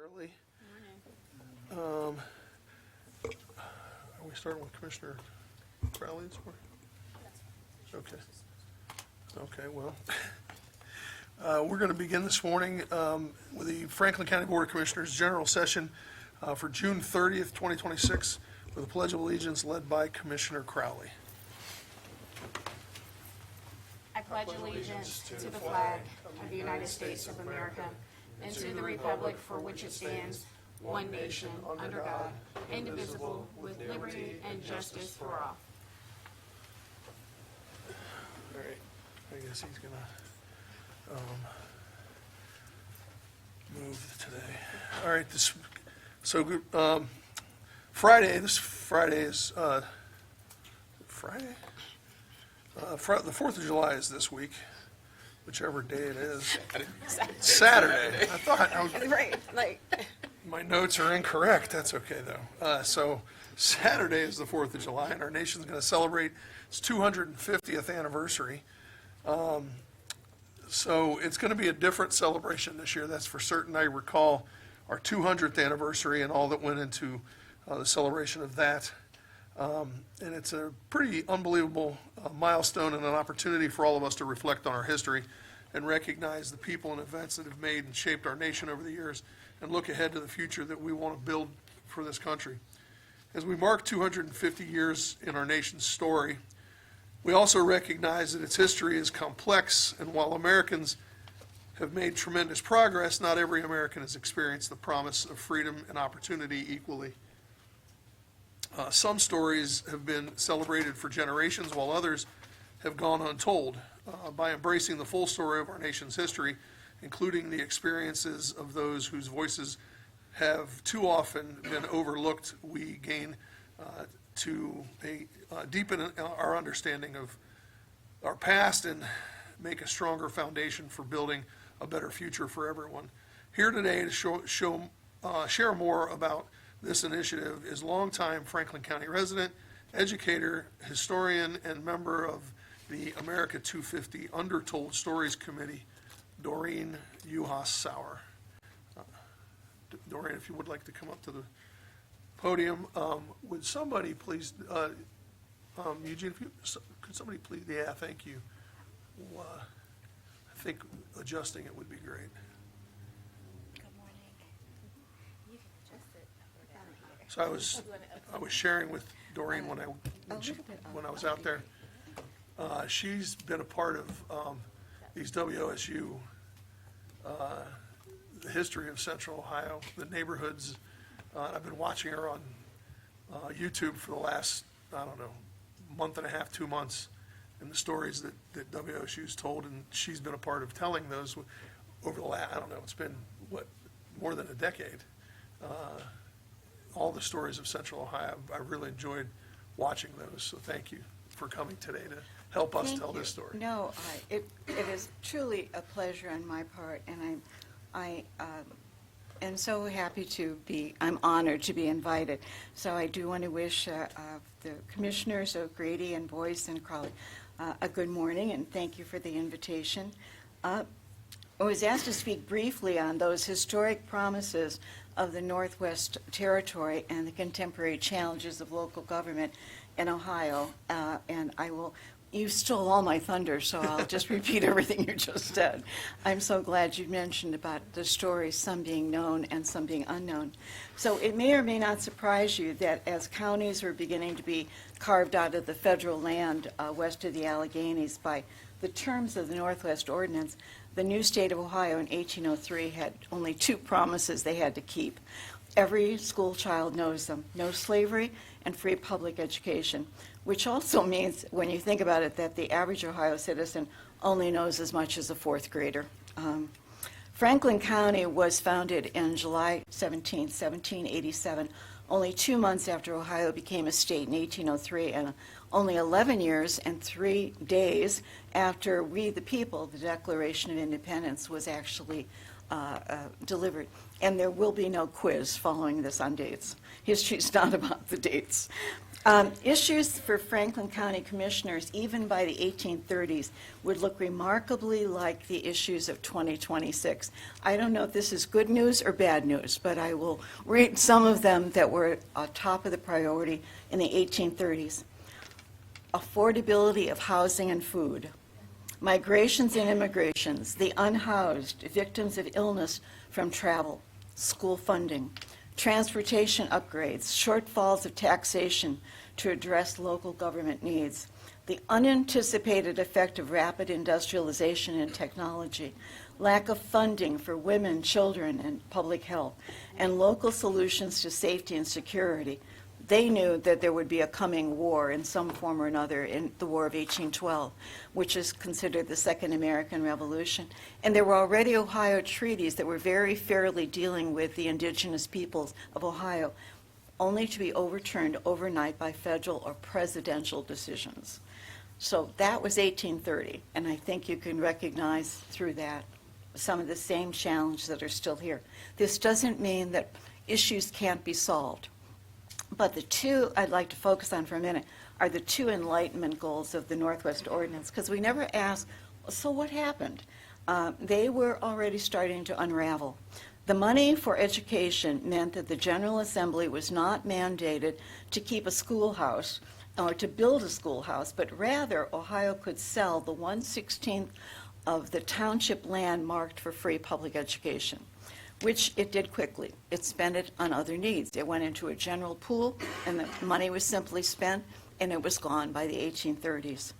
Early. Are we starting with Commissioner Crowley this morning? Okay. Okay, well, we're going to begin this morning with the Franklin County Board of Commissioners General Session for June 30th, 2026, with a Pledge of Allegiance led by Commissioner Crowley. I pledge allegiance to the flag of the United States of America and to the republic for which it stands, one nation, under God, indivisible, with liberty and justice for all. All right, I guess he's going to move today. All right, this Friday is Friday? The 4th of July is this week, whichever day it is. Saturday. I thought I was, Right, like, my notes are incorrect. That's okay, though. So Saturday is the 4th of July, and our nation's going to celebrate its 250th anniversary. So it's going to be a different celebration this year, that's for certain. I recall our 200th anniversary and all that went into the celebration of that. And it's a pretty unbelievable milestone and an opportunity for all of us to reflect on our history and recognize the people and events that have made and shaped our nation over the years and look ahead to the future that we want to build for this country. As we mark 250 years in our nation's story, we also recognize that its history is complex, and while Americans have made tremendous progress, not every American has experienced the promise of freedom and opportunity equally. Some stories have been celebrated for generations, while others have gone untold. By embracing the full story of our nation's history, including the experiences of those whose voices have too often been overlooked, we gain to deepen our understanding of our past and make a stronger foundation for building a better future for everyone. Here today to share more about this initiative is longtime Franklin County resident, educator, historian, and member of the America 250 Untold Stories Committee, Doreen Uhas Sauer. Doreen, if you would like to come up to the podium, would somebody please, Eugene, could somebody please, yeah, thank you. I think adjusting it would be great. So I was sharing with Doreen when I was out there. She's been a part of these WOSU, the history of Central Ohio, the neighborhoods. I've been watching her on YouTube for the last, I don't know, month and a half, 2 months, and the stories that WOSU's told, and she's been a part of telling those over the last, I don't know, it's been, more than a decade. All the stories of Central Ohio, I really enjoyed watching those, so thank you for coming today to help us tell this story. No, it is truly a pleasure on my part, and I am so happy I'm honored to be invited. So I do want to wish the commissioners of Grady and Boyce and Crowley a good morning, and thank you for the invitation. I was asked to speak briefly on those historic promises of the Northwest Territory and the contemporary challenges of local government in Ohio, and you stole all my thunder, so I'll just repeat everything you just said. I'm so glad you mentioned about the stories, some being known and some being unknown. So it may or may not surprise you that as counties are beginning to be carved out of the federal land west of the Alleghenies by the terms of the Northwest Ordinance, the new state of Ohio in 1803 had only 2 promises they had to keep. Every school child knows them: no slavery and free public education, which also means, when you think about it, that the average Ohio citizen only knows as much as a 4th grader. Franklin County was founded in July 17, 1787, only 2 months after Ohio became a state in 1803, and only 11 years and 3 days after we, the people, the Declaration of Independence, was actually delivered. And there will be no quiz following this on dates. History's not about the dates. Issues for Franklin County commissioners, even by the 1830s, would look remarkably like the issues of 2026. I don't know if this is good news or bad news, but I will read some of them that were top of the priority in the 1830s. Affordability of housing and food, migrations and immigrations, the unhoused, victims of illness from travel, school funding, transportation upgrades, shortfalls of taxation to address local government needs, the unanticipated effect of rapid industrialization and technology, lack of funding for women, children, and public health, and local solutions to safety and security. They knew that there would be a coming war in some form or another in the War of 1812, which is considered the Second American Revolution. And there were already Ohio treaties that were very fairly dealing with the indigenous peoples of Ohio, only to be overturned overnight by federal or presidential decisions. So that was 1830, and I think you can recognize through that some of the same challenges that are still here. This doesn't mean that issues can't be solved. But the two I'd like to focus on for a minute are the two enlightenment goals of the Northwest Ordinance, because we never asked, so what happened? They were already starting to unravel. The money for education meant that the General Assembly was not mandated to keep a schoolhouse or to build a schoolhouse, but rather Ohio could sell the 1/16 of the township land marked for free public education, which it did quickly. It spent it on other needs. It went into a general pool, and the money was simply spent, and it was gone by the 1830s.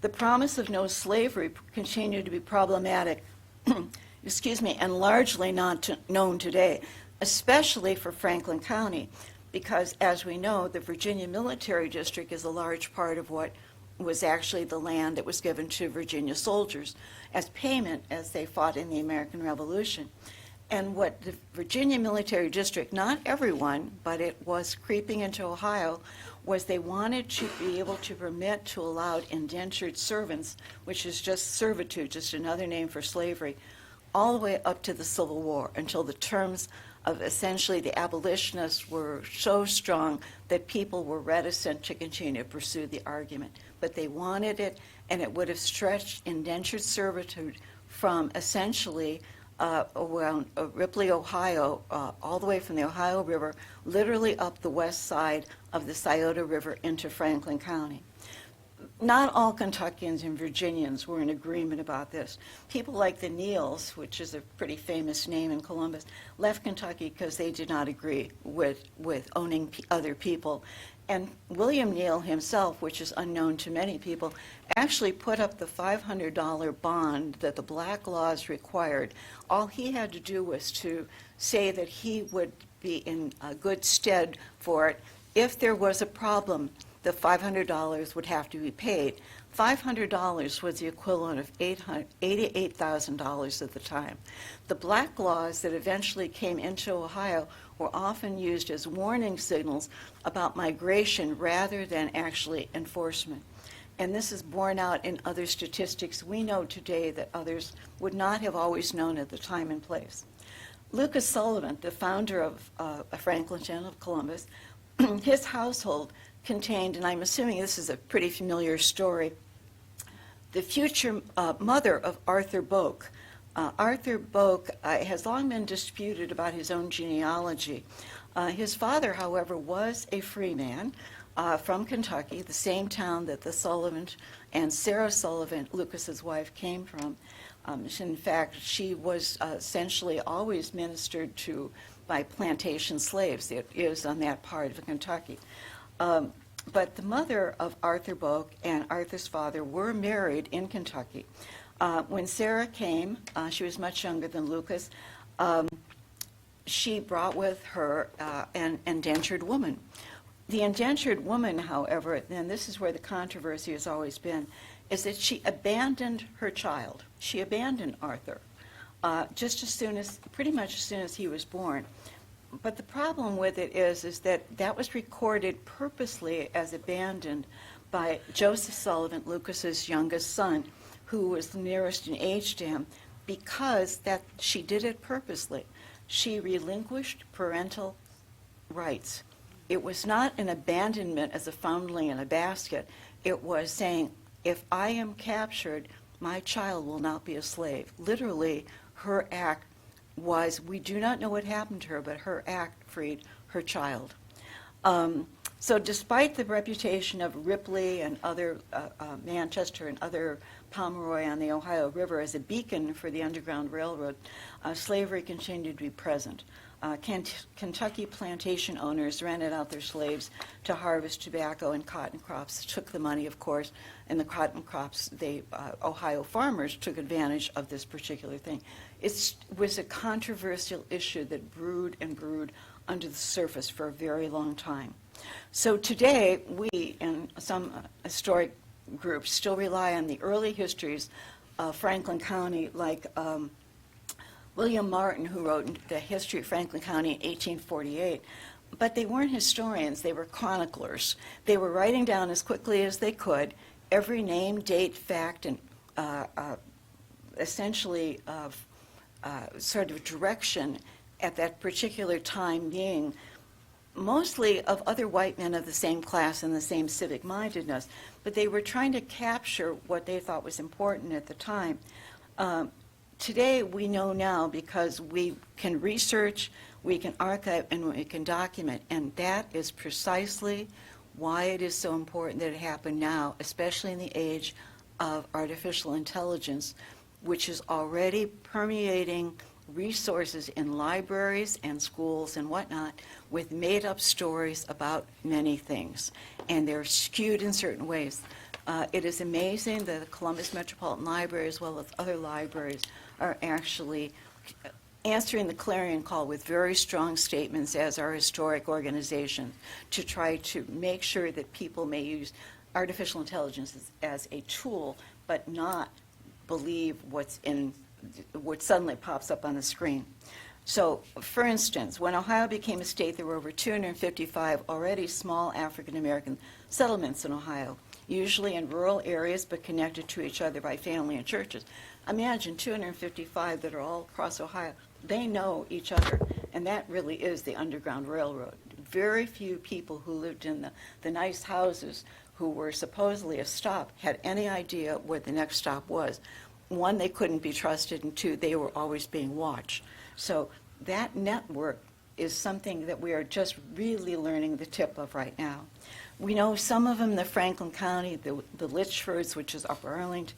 The promise of no slavery continued to be problematic, and largely not known today, especially for Franklin County, because, as we know, the Virginia Military District is a large part of what was actually the land that was given to Virginia soldiers as payment as they fought in the American Revolution. And what the Virginia Military District, not everyone, but it was creeping into Ohio, was they wanted to be able to permit to allow indentured servants, which is just servitude, just another name for slavery, all the way up to the Civil War, until the terms of essentially the abolitionists were so strong that people were reticent to continue to pursue the argument. But they wanted it, and it would have stretched indentured servitude from essentially around Ripley, Ohio, all the way from the Ohio River, literally up the west side of the Scioto River into Franklin County. Not all Kentuckians and Virginians were in agreement about this. People like the Neals, which is a pretty famous name in Columbus, left Kentucky because they did not agree with owning other people. And William Neal himself, which is unknown to many people, actually put up the $500 bond that the black laws required. All he had to do was to say that he would be in good stead for it. If there was a problem, the $500 would have to be paid. $500 was the equivalent of $88,000 at the time. The black laws that eventually came into Ohio were often used as warning signals about migration rather than actually enforcement. And this is borne out in other statistics we know today that others would not have always known at the time and place. Lucas Sullivan, the founder of Franklinton of Columbus, his household contained, and I'm assuming this is a pretty familiar story, the future mother of Arthur Boak. Arthur Boak has long been disputed about his own genealogy. His father, however, was a free man from Kentucky, the same town that the Sullivan and Sarah Sullivan, Lucas's wife, came from. In fact, she was essentially always ministered to by plantation slaves. It is on that part of Kentucky. But the mother of Arthur Boak and Arthur's father were married in Kentucky. When Sarah came, she was much younger than Lucas. She brought with her an indentured woman. The indentured woman, however, and this is where the controversy has always been, is that she abandoned her child. She abandoned Arthur pretty much as soon as he was born. But the problem with it is that was recorded purposely as abandoned by Joseph Sullivan, Lucas's youngest son, who was the nearest in age to him. because that she did it purposely. She relinquished parental rights. It was not an abandonment as a foundling in a basket. It was saying, if I am captured, my child will not be a slave. Literally, her act was, we do not know what happened to her, but her act freed her child. So despite the reputation of Ripley and other, Manchester and other Pomeroy on the Ohio River as a beacon for the Underground Railroad, slavery continued to be present. Kentucky plantation owners rented out their slaves to harvest tobacco and cotton crops, took the money, of course, and the cotton crops, Ohio farmers took advantage of this particular thing. It was a controversial issue that brewed and brewed under the surface for a very long time. So today, we and some historic groups still rely on the early histories of Franklin County, like William Martin, who wrote the history of Franklin County in 1848. But they weren't historians, they were chroniclers. They were writing down as quickly as they could every name, date, fact, and essentially sort of direction at that particular time being mostly of other white men of the same class and the same civic mindedness, but they were trying to capture what they thought was important at the time. Today, we know now because we can research, we can archive, and we can document, and that is precisely why it is so important that it happen now, especially in the age of artificial intelligence, which is already permeating resources in libraries and schools and whatnot with made-up stories about many things, and they're skewed in certain ways. It is amazing that the Columbus Metropolitan Library, as well as other libraries, are actually answering the clarion call with very strong statements as our historic organization to try to make sure that people may use artificial intelligence as a tool, but not believe what suddenly pops up on the screen. So, for instance, when Ohio became a state, there were over 255 already small African-American settlements in Ohio, usually in rural areas but connected to each other by family and churches. Imagine 255 that are all across Ohio. They know each other, and that really is the Underground Railroad. Very few people who lived in the nice houses who were supposedly a stop had any idea where the next stop was. One, they couldn't be trusted, and two, they were always being watched. So that network is something that we are just really learning the tip of right now. We know some of them in the Franklin County, the Litchfords, which is Upper Arlington,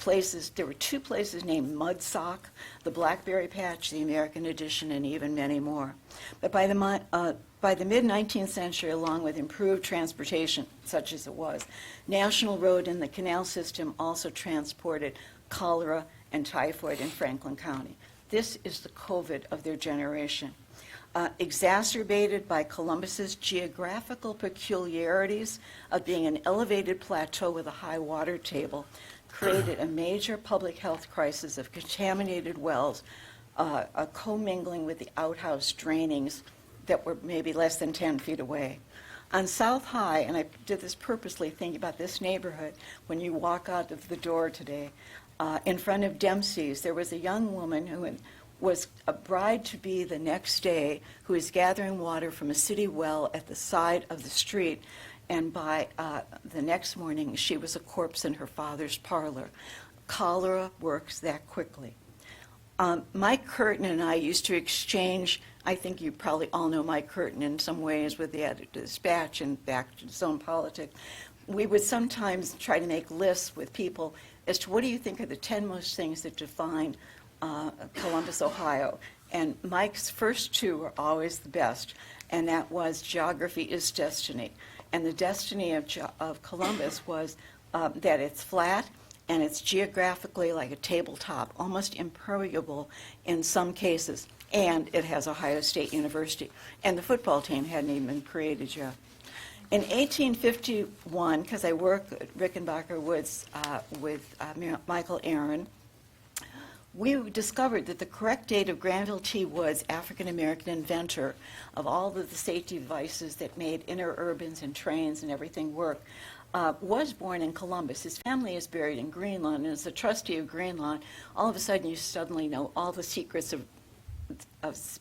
there were two places named Mudsock, the Blackberry Patch, the American Edition, and even many more. But by the mid-19th century, along with improved transportation, such as it was, National Road and the canal system also transported cholera and typhoid in Franklin County. This is the COVID of their generation. Exacerbated by Columbus's geographical peculiarities of being an elevated plateau with a high water table, created a major public health crisis of contaminated wells, commingling with the outhouse drainings that were maybe less than 10 feet away. On South High, and I did this purposely thinking about this neighborhood, when you walk out of the door today, in front of Dempsey's, there was a young woman who was a bride-to-be the next day who was gathering water from a city well at the side of the street, and by the next morning, she was a corpse in her father's parlor. Cholera works that quickly. Mike Curtin and I used to exchange, I think you probably all know Mike Curtin in some ways with the Dispatch and back to his own politics. We would sometimes try to make lists with people as to what do you think are the 10 most things that define Columbus, Ohio. And Mike's first two were always the best, and that was geography is destiny. And the destiny of Columbus was that it's flat and it's geographically like a tabletop, almost impermeable in some cases, and it has Ohio State University. And the football team hadn't even been created yet. In 1851, because I work at Rickenbacker Woods with Michael Aaron, we discovered that the correct date of Granville T. Woods, African-American inventor of all of the safety devices that made interurbans and trains and everything work, was born in Columbus. His family is buried in Greenlawn, and as a trustee of Greenlawn, all of a sudden you suddenly know all the secrets of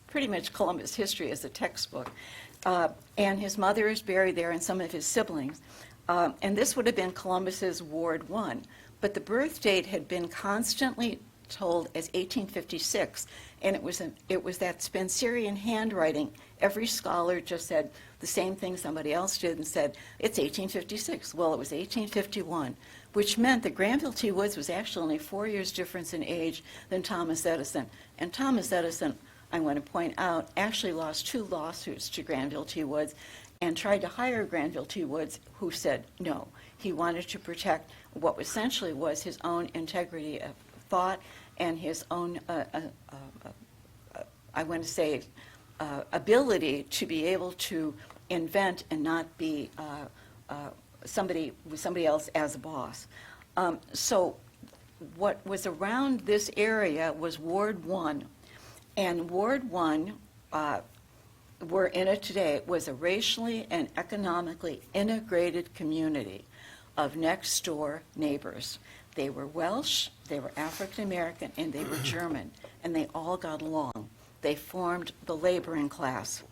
pretty much Columbus history as a textbook. And his mother is buried there and some of his siblings. And this would have been Columbus's Ward 1. But the birth date had been constantly told as 1856, and it was that Spencerian handwriting. Every scholar just said the same thing somebody else did and said, it's 1856. Well, it was 1851, which meant that Granville T. Woods was actually only 4 years difference in age than Thomas Edison. And Thomas Edison, I want to point out, actually lost 2 lawsuits to Granville T. Woods and tried to hire Granville T. Woods, who said no. He wanted to protect what essentially was his own integrity of thought and his own, I want to say, ability to be able to invent and not be somebody with somebody else as a boss. So what was around this area was Ward 1. And Ward 1, we're in it today, was a racially and economically integrated community of next-door neighbors. They were Welsh, they were African American, and they were German, and they all got along. They formed the laboring class.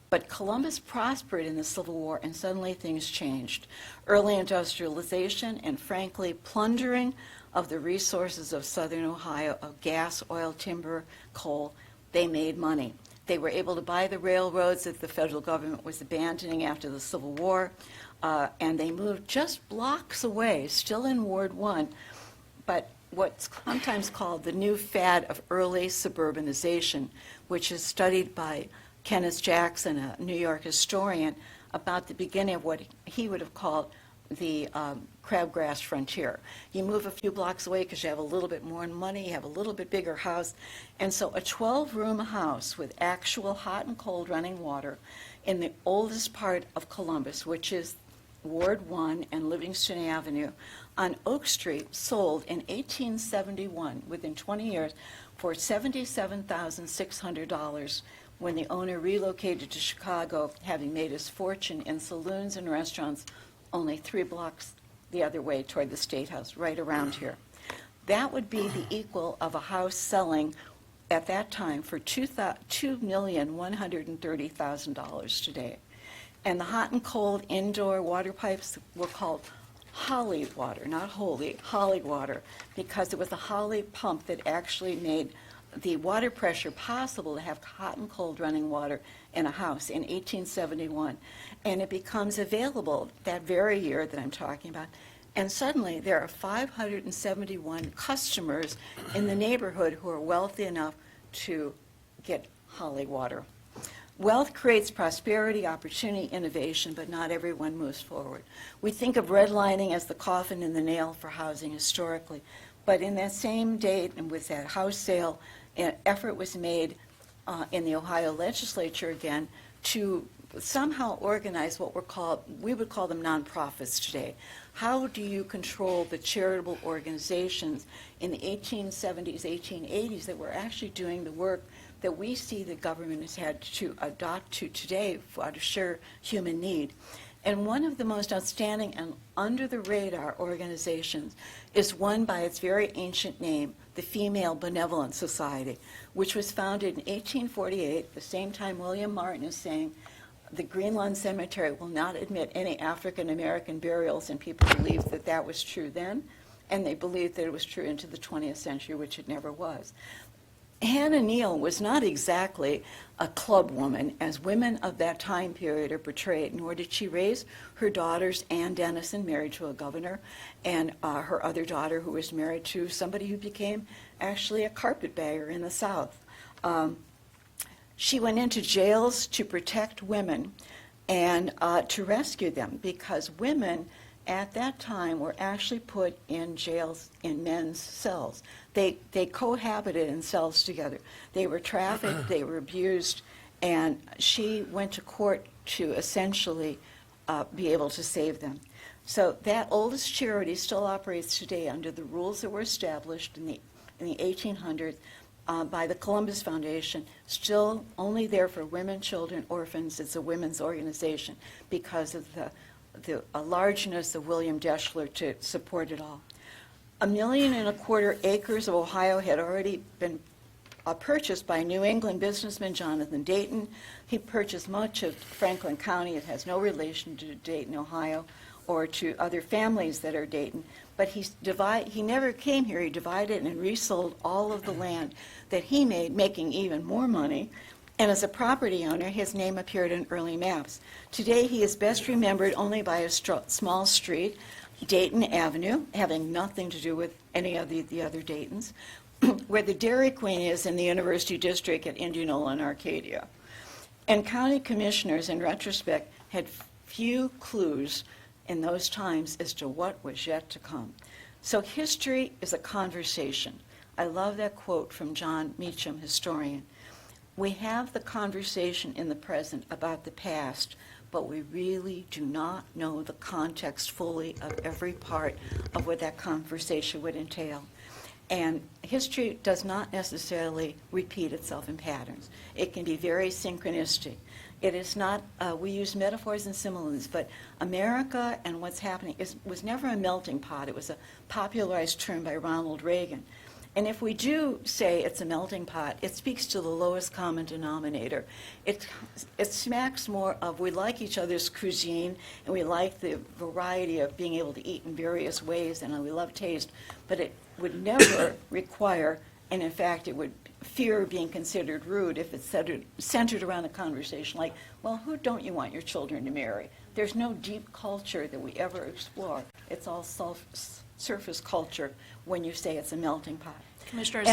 But Columbus prospered in the Civil War, and suddenly things changed. Early industrialization and, frankly, plundering of the resources of southern Ohio, of gas, oil, timber, coal, they made money. They were able to buy the railroads that the federal government was abandoning after the Civil War, and they moved just blocks away, still in Ward 1, but what's sometimes called the new fad of early suburbanization, which is studied by Kenneth Jackson, a New York historian, about the beginning of what he would have called the crabgrass frontier. You move a few blocks away because you have a little bit more money, you have a little bit bigger house, and so a 12-room house with actual hot and cold running water in the oldest part of Columbus, which is Ward 1 and Livingston Avenue, on Oak Street, sold in 1871, within 20 years, for $77,600 when the owner relocated to Chicago, having made his fortune in saloons and restaurants only 3 blocks the other way toward the State House, right around here. That would be the equal of a house selling at that time for $2,130,000 today. And the hot and cold indoor water pipes were called Holly water, not holy, Holly water, because it was a Holly pump that actually made the water pressure possible to have hot and cold running water in a house in 1871. And it becomes available that very year that I'm talking about. And suddenly there are 571 customers in the neighborhood who are wealthy enough to get Holly water. Wealth creates prosperity, opportunity, innovation, but not everyone moves forward. We think of redlining as the coffin and the nail for housing historically, but in that same date and with that house sale, an effort was made in the Ohio legislature again to somehow organize what we would call them nonprofits today. How do you control the charitable organizations in the 1870s, 1880s that were actually doing the work that we see the government has had to adopt to today out of sheer human need? And one of the most outstanding and under-the-radar organizations is one by its very ancient name, the Female Benevolent Society, which was founded in 1848, the same time William Martin is saying the Greenlawn Cemetery will not admit any African-American burials, and people believed that that was true then, and they believed that it was true into the 20th century, which it never was. Hannah Neal was not exactly a club woman, as women of that time period are portrayed, nor did she raise her daughters, Ann Dennison, married to a governor, and her other daughter, who was married to somebody who became actually a carpetbagger in the South. She went into jails to protect women and to rescue them, because women at that time were actually put in jails in men's cells. They cohabited in cells together. They were trafficked, they were abused, and she went to court to essentially be able to save them. So that oldest charity still operates today under the rules that were established in the 1800s by the Columbus Foundation, still only there for women, children, orphans. It's a women's organization because of the largeness of William Deschler to support it all. 1.25 million acres of Ohio had already been purchased by New England businessman Jonathan Dayton. He purchased much of Franklin County. It has no relation to Dayton, Ohio, or to other families that are Dayton. But he never came here. He divided and resold all of the land that he made, making even more money. And as a property owner, his name appeared in early maps. Today, he is best remembered only by a small street, Dayton Avenue, having nothing to do with any of the other Daytons, where the Dairy Queen is in the University District at Indianola and Arcadia. And county commissioners, in retrospect, had few clues in those times as to what was yet to come. So history is a conversation. I love that quote from John Meacham, historian. We have the conversation in the present about the past, but we really do not know the context fully of every part of what that conversation would entail. And history does not necessarily repeat itself in patterns. It can be very synchronistic. It is not, we use metaphors and similes, but America and what's happening was never a melting pot. It was a popularized term by Ronald Reagan. And if we do say it's a melting pot, it speaks to the lowest common denominator. It smacks more of we like each other's cuisine, and we like the variety of being able to eat in various ways, and we love taste, but it would never require, and in fact it would fear being considered rude if it's centered around a conversation like, well, who don't you want your children to marry? There's no deep culture that we ever explore. It's all surface culture when you say it's a melting pot. Commissioners,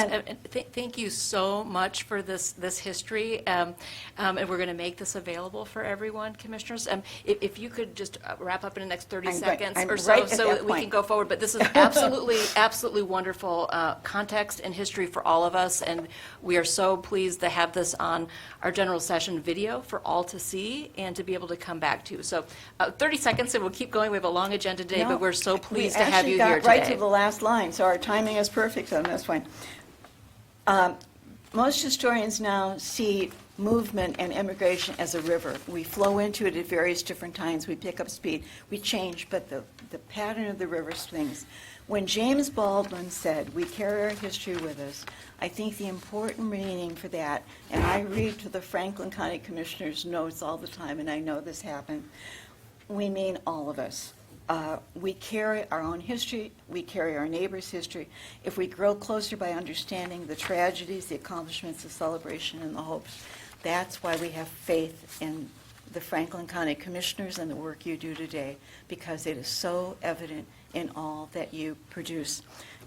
thank you so much for this history, and we're going to make this available for everyone, Commissioners. If you could just wrap up in the next 30 seconds or so, right so that we can go forward. But this is absolutely wonderful context and history for all of us, and we are so pleased to have this on our general session video for all to see and to be able to come back to. So 30 seconds, and we'll keep going. We have a long agenda today, but we're so pleased to have you here today. We actually got right to the last line, so our timing is perfect on this one. Most historians now see movement and immigration as a river. We flow into it at various different times. We pick up speed. We change, but the pattern of the river swings. When James Baldwin said, we carry our history with us, I think the important meaning for that, and I read to the Franklin County Commissioner's notes all the time, and I know this happened, we mean all of us. We carry our own history, we carry our neighbor's history. If we grow closer by understanding the tragedies, the accomplishments, the celebration, and the hopes, that's why we have faith in the Franklin County Commissioners and the work you do today, because it is so evident in all that you produce.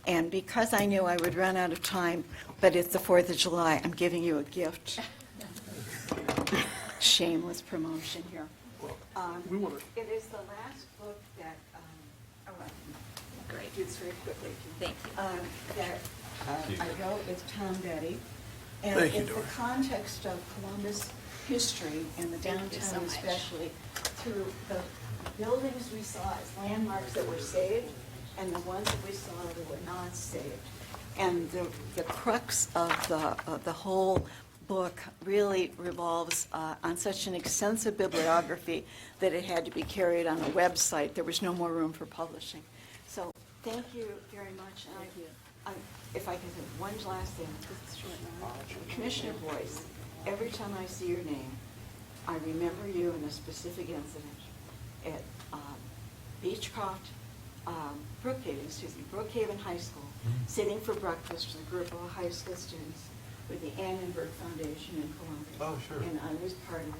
And because I knew I would run out of time, but it's the 4th of July, I'm giving you a gift. Shameless promotion here. We want to. It is the last book that, Great. do this very quickly. Thank you. I wrote with Tom Betty. And Thank you, it's the Doreen. context of Columbus history and the downtown so much. especially, through the buildings we saw as landmarks that were saved and the ones that we saw that were not saved. And the crux of the whole book really revolves on such an extensive bibliography that it had to be carried on a website. There was no more room for publishing. So thank you very much. And if I can say one last thing, Commissioner Boyce, every time I see your name, I remember you in a specific incident at Brookhaven High School, sitting for breakfast with a group of high school students with the Annenberg Foundation in Columbia. Oh, sure. And I was part of it.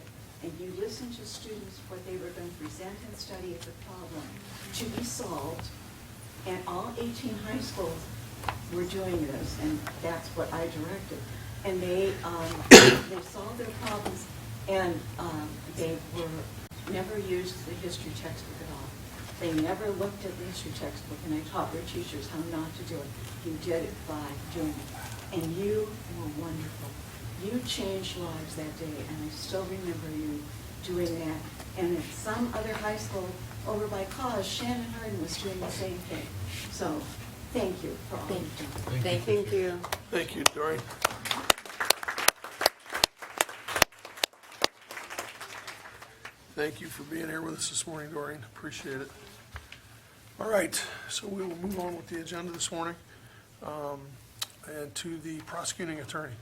And you listened to students what they were going to present and study as a problem to be solved. And all 18 high schools were doing this, and that's what I directed. And they solved their problems, and they were never used the history textbook at all. They never looked at the history textbook, and I taught their teachers how not to do it. You did it by doing it. And you were wonderful. You changed lives that day, and I still remember you doing that. And at some other high school over by Cause, Shannon Harden was doing the same thing. So thank you for all you've done. Thank you. Thank you, Doreen. Thank you for being here with us this morning, Doreen. Appreciate it. All right, so we will move on with the agenda this morning, and to the prosecuting attorney.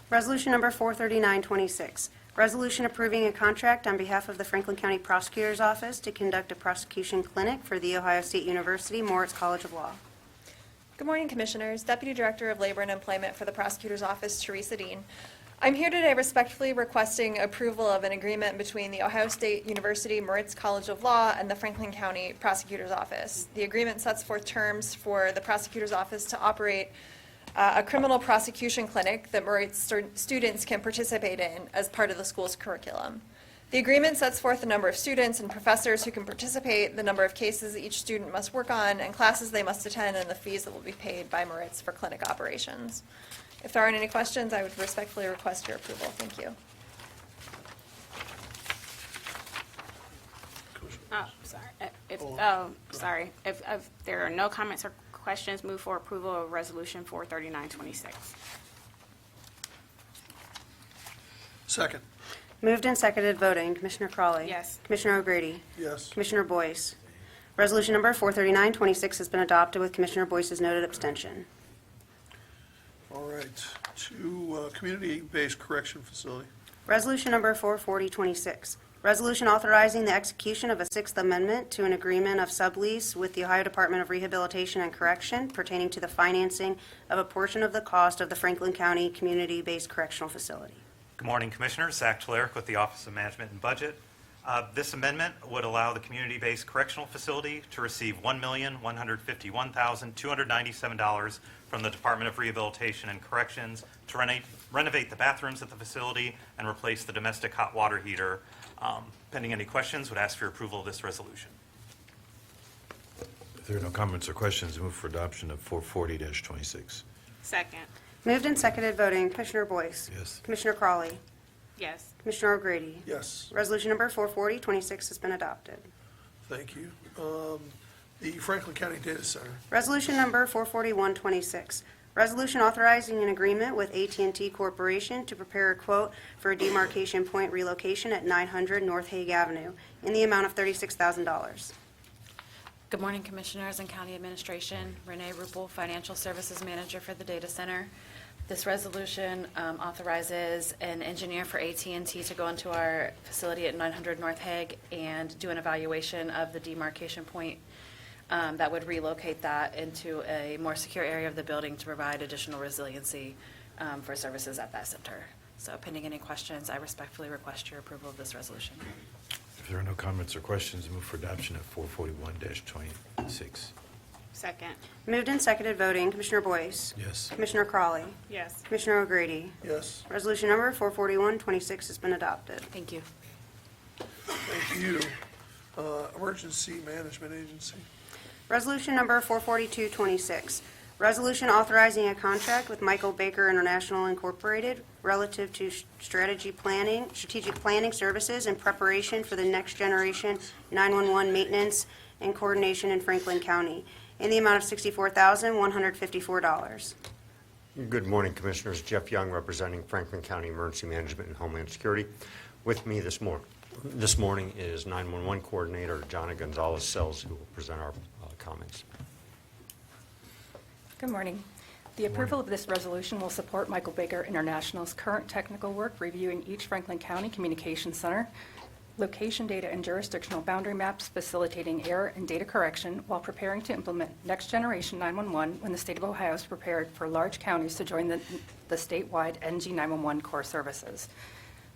Resolution number 43926, resolution approving a contract on behalf of the Franklin County Prosecutor's Office to conduct a prosecution clinic for the Ohio State University Moritz College of Law. Good morning, Commissioners. Deputy Director of Labor and Employment for the Prosecutor's Office, Teresa Dean. I'm here today respectfully requesting approval of an agreement between the Ohio State University Moritz College of Law and the Franklin County Prosecutor's Office. The agreement sets forth terms for the Prosecutor's Office to operate a criminal prosecution clinic that Moritz students can participate in as part of the school's curriculum. The agreement sets forth the number of students and professors who can participate, the number of cases each student must work on, and classes they must attend, and the fees that will be paid by Moritz for clinic operations. If there aren't any questions, I would respectfully request your approval. Thank you. If there are no comments or questions, move for approval of Resolution 43926. Second. Moved and seconded, voting. Commissioner Crawley. Yes. Commissioner O'Grady. Yes. Commissioner Boyce. Resolution number 43926 has been adopted with Commissioner Boyce's noted abstention. All right, to community-based correction facility. Resolution number 44026, resolution authorizing the execution of a Sixth Amendment to an agreement of sublease with the Ohio Department of Rehabilitation and Correction pertaining to the financing of a portion of the cost of the Franklin County Community-Based Correctional Facility. Good morning, Commissioners. Zach Tularic with the Office of Management and Budget. This amendment would allow the community-based correctional facility to receive $1,151,297 from the Department of Rehabilitation and Corrections to renovate the bathrooms at the facility and replace the domestic hot water heater. Pending any questions, would ask for your approval of this resolution. If there are no comments or questions, move for adoption of 440-26. Second. Moved and seconded, voting. Commissioner Boyce. Yes. Commissioner Crawley. Yes. Commissioner O'Grady. Yes, Resolution number 44026 has been adopted. thank you. The Franklin County Data Center. Resolution number 44126, resolution authorizing an agreement with AT&T Corporation to prepare a quote for a demarcation point relocation at 900 North Hague Avenue in the amount of $36,000. Good morning, Commissioners and County Administration. Renee Ruppel, Financial Services Manager for the Data Center. This resolution authorizes an engineer for AT&T to go into our facility at 900 North Hague and do an evaluation of the demarcation point that would relocate that into a more secure area of the building to provide additional resiliency for services at that center. So pending any questions, I respectfully request your approval of this resolution. If there are no comments or questions, move for adoption of 441-26. Second. Moved and seconded, voting. Commissioner Boyce. Yes. Commissioner Crawley. Yes. Commissioner O'Grady. Yes, Resolution number 44126 has been adopted. Thank you. thank you. Emergency Management Agency. Resolution number 44226, resolution authorizing a contract with Michael Baker International Incorporated relative to strategic planning services in preparation for the next generation 911 maintenance and coordination in Franklin County in the amount of $64,154. Good morning, Commissioners. Jeff Young, representing Franklin County Emergency Management and Homeland Security. With me this morning is 911 Coordinator Jonna Gonzalez-Sells, who will present our comments. Good morning. The approval of this resolution will support Michael Baker International's current technical work reviewing each Franklin County Communications Center, location data and jurisdictional boundary maps, facilitating error and data correction while preparing to implement Next Generation 911 when the state of Ohio is prepared for large counties to join the statewide NG 911 core services.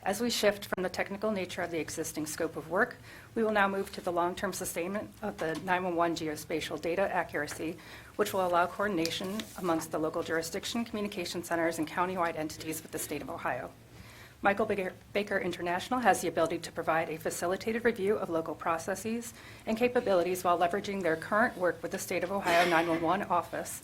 As we shift from the technical nature of the existing scope of work, we will now move to the long-term sustainment of the 911 geospatial data accuracy, which will allow coordination amongst the local jurisdiction, communication centers, and countywide entities with the state of Ohio. Michael Baker International has the ability to provide a facilitated review of local processes and capabilities while leveraging their current work with the state of Ohio 911 office,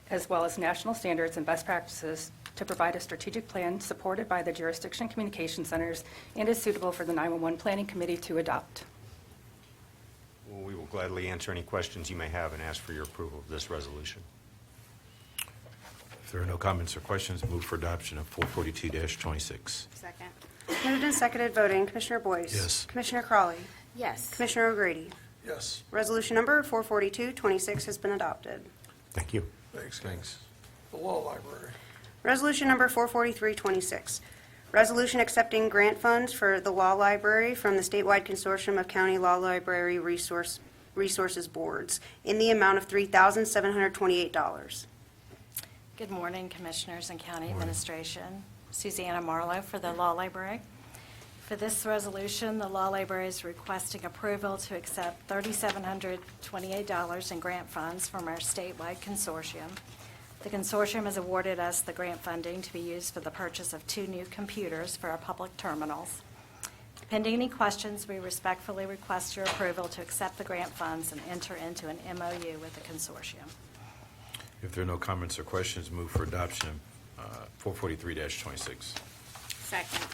as well as national standards and best practices to provide a strategic plan supported by the jurisdiction communication centers and is suitable for the 911 Planning Committee to adopt. We will gladly answer any questions you may have and ask for your approval of this resolution. If there are no comments or questions, move for adoption of 442-26. Second. Moved and seconded, voting. Commissioner Boyce? Yes. Commissioner Crawley? Yes. Commissioner O'Grady? Yes. Resolution number 44226 has been adopted. Thank you. Thanks, guys. The Law Library. Resolution number 44326, resolution accepting grant funds for the Law Library from the statewide consortium of county law library resources boards in the amount of $3,728. Good morning, Commissioners and County Administration. Susanna Marlowe for the Law Library. For this resolution, the Law Library is requesting approval to accept $3,728 in grant funds from our statewide consortium. The consortium has awarded us the grant funding to be used for the purchase of 2 new computers for our public terminals. Pending any questions, we respectfully request your approval to accept the grant funds and enter into an MOU with the consortium. If there are no comments or questions, move for adoption of 443-26. Second.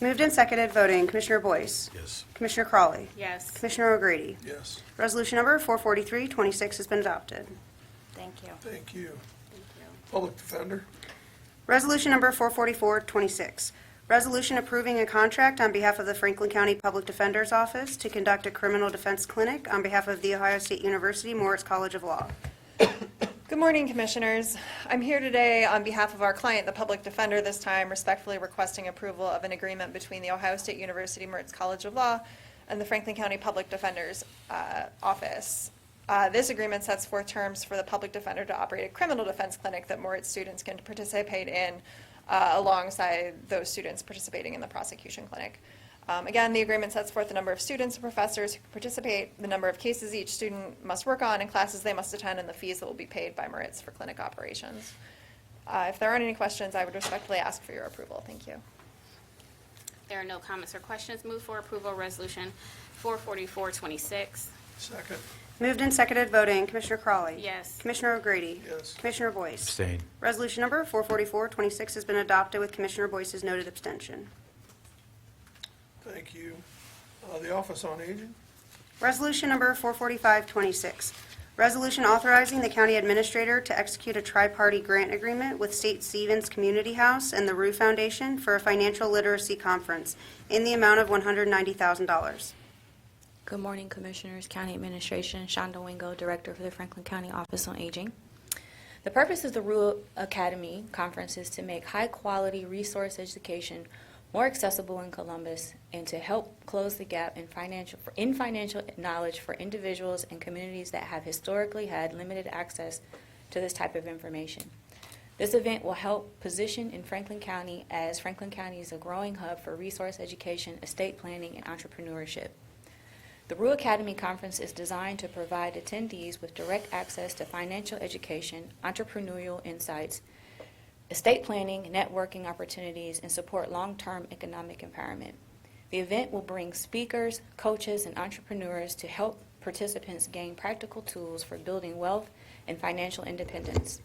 Moved and seconded, voting. Commissioner Boyce? Yes. Commissioner Crawley? Yes. Commissioner O'Grady? Yes. Resolution number 44326 has been adopted. Thank you. Thank you. Public Defender. Resolution number 44426, resolution approving a contract on behalf of the Franklin County Public Defender's Office to conduct a criminal defense clinic on behalf of The Ohio State University Moritz College of Law. Good morning, Commissioners. I'm here today on behalf of our client, the Public Defender, this time respectfully requesting approval of an agreement between the Ohio State University Moritz College of Law and the Franklin County Public Defender's Office. This agreement sets forth terms for the public defender to operate a criminal defense clinic that Moritz students can participate in alongside those students participating in the prosecution clinic. Again, the agreement sets forth the number of students and professors who can participate, the number of cases each student must work on, and classes they must attend, and the fees that will be paid by Moritz for clinic operations. If there aren't any questions, I would respectfully ask for your approval. Thank you. There are no comments or questions. Move for approval of Resolution 44426. Second. Moved and seconded, voting. Commissioner Crawley? Yes. Commissioner O'Grady? Yes. Commissioner Boyce? Abstain. Resolution number 44426 has been adopted with Commissioner Boyce's noted abstention. Thank you. The Office on Aging. Resolution number 44526, resolution authorizing the county administrator to execute a tri-party grant agreement with St. Stephen's Community House and the ROO Foundation for a financial literacy conference in the amount of $190,000. Good morning, Commissioners, County Administration. Shonda Wingo, Director for the Franklin County Office on Aging. The purpose of the ROO Academy conference is to make high-quality resource education more accessible in Columbus and to help close the gap in financial knowledge for individuals and communities that have historically had limited access to this type of information. This event will help position in Franklin County as Franklin County is a growing hub for resource education, estate planning, and entrepreneurship. The ROO Academy Conference is designed to provide attendees with direct access to financial education, entrepreneurial insights, estate planning, networking opportunities, and support long-term economic empowerment. The event will bring speakers, coaches, and entrepreneurs to help participants gain practical tools for building wealth and financial independence.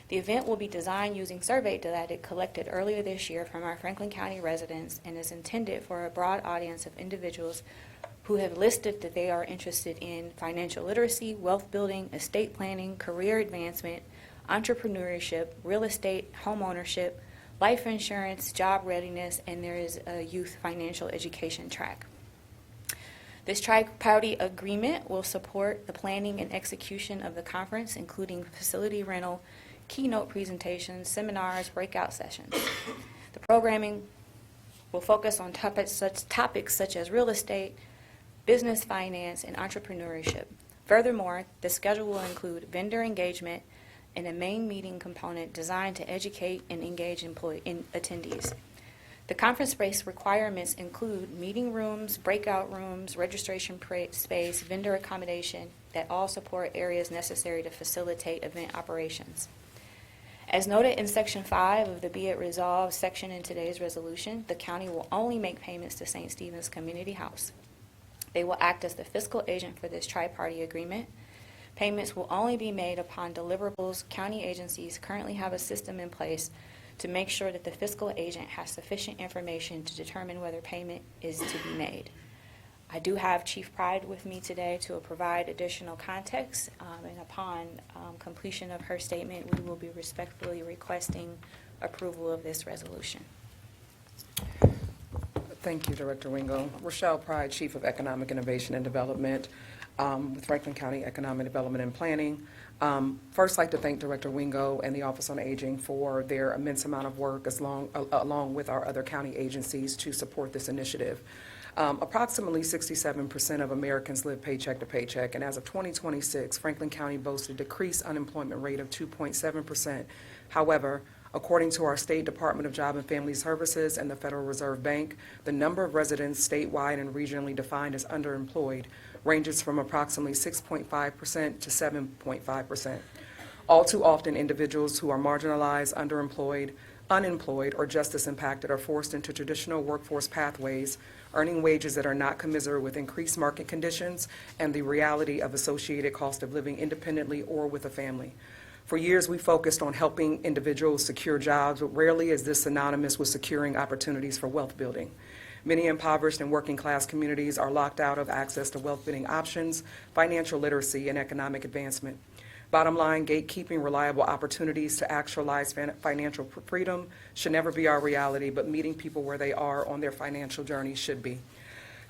The event will be designed using survey data collected earlier this year from our Franklin County residents and is intended for a broad audience of individuals who have listed that they are interested in financial literacy, wealth building, estate planning, career advancement, entrepreneurship, real estate, home ownership, life insurance, job readiness, and there is a youth financial education track. This tri-party agreement will support the planning and execution of the conference, including facility rental, keynote presentations, seminars, breakout sessions. The programming will focus on topics such as real estate, business finance, and entrepreneurship. Furthermore, the schedule will include vendor engagement and a main meeting component designed to educate and engage attendees. The conference-based requirements include meeting rooms, breakout rooms, registration space, vendor accommodation that all support areas necessary to facilitate event operations. As noted in Section 5 of the Be It Resolved section in today's resolution, the county will only make payments to St. Stephen's Community House. They will act as the fiscal agent for this tri-party agreement. Payments will only be made upon deliverables. County agencies currently have a system in place to make sure that the fiscal agent has sufficient information to determine whether payment is to be made. I do have Chief Pride with me today to provide additional context, and upon completion of her statement, we will be respectfully requesting approval of this resolution. Thank you, Director Wingo. Rochelle Pride, Chief of Economic Innovation and Development with Franklin County Economic Development and Planning. First, I'd like to thank Director Wingo and the Office on Aging for their immense amount of work along with our other county agencies to support this initiative. Approximately 67% of Americans live paycheck to paycheck, and as of 2026, Franklin County boasts a decreased unemployment rate of 2.7%. However, according to our State Department of Job and Family Services and the Federal Reserve Bank, the number of residents statewide and regionally defined as underemployed ranges from approximately 6.5% to 7.5%. All too often, individuals who are marginalized, underemployed, unemployed, or justice impacted are forced into traditional workforce pathways, earning wages that are not commensurate with increased market conditions and the reality of associated cost of living independently or with a family. For years, we focused on helping individuals secure jobs, but rarely is this synonymous with securing opportunities for wealth building. Many impoverished and working class communities are locked out of access to wealth building options, financial literacy, and economic advancement. Bottom line, gatekeeping reliable opportunities to actualize financial freedom should never be our reality, but meeting people where they are on their financial journey should be.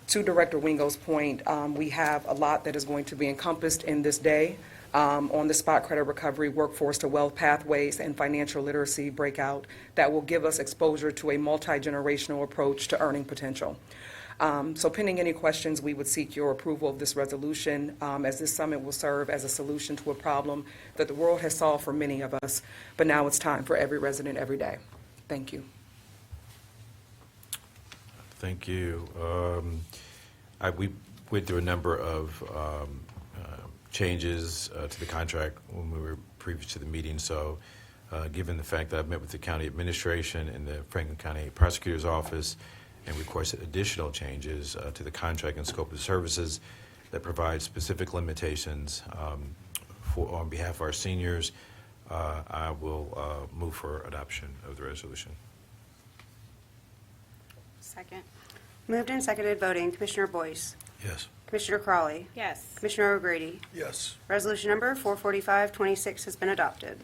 To Director Wingo's point, we have a lot that is going to be encompassed in this day. On the spot credit recovery, workforce to wealth pathways, and financial literacy breakout that will give us exposure to a multi-generational approach to earning potential. So pending any questions, we would seek your approval of this resolution, as this summit will serve as a solution to a problem that the world has solved for many of us, but now it's time for every resident every day. Thank you. Thank you. We went through a number of changes to the contract when we were previous to the meeting. So given the fact that I've met with the county administration and the Franklin County Prosecutor's Office and requested additional changes to the contract and scope of services that provide specific limitations on behalf of our seniors, I will move for adoption of the resolution. Second. Moved and seconded voting. Commissioner Boyce. Yes. Commissioner Crawley. Yes. Commissioner O'Grady. Yes. Resolution number 44526 has been adopted.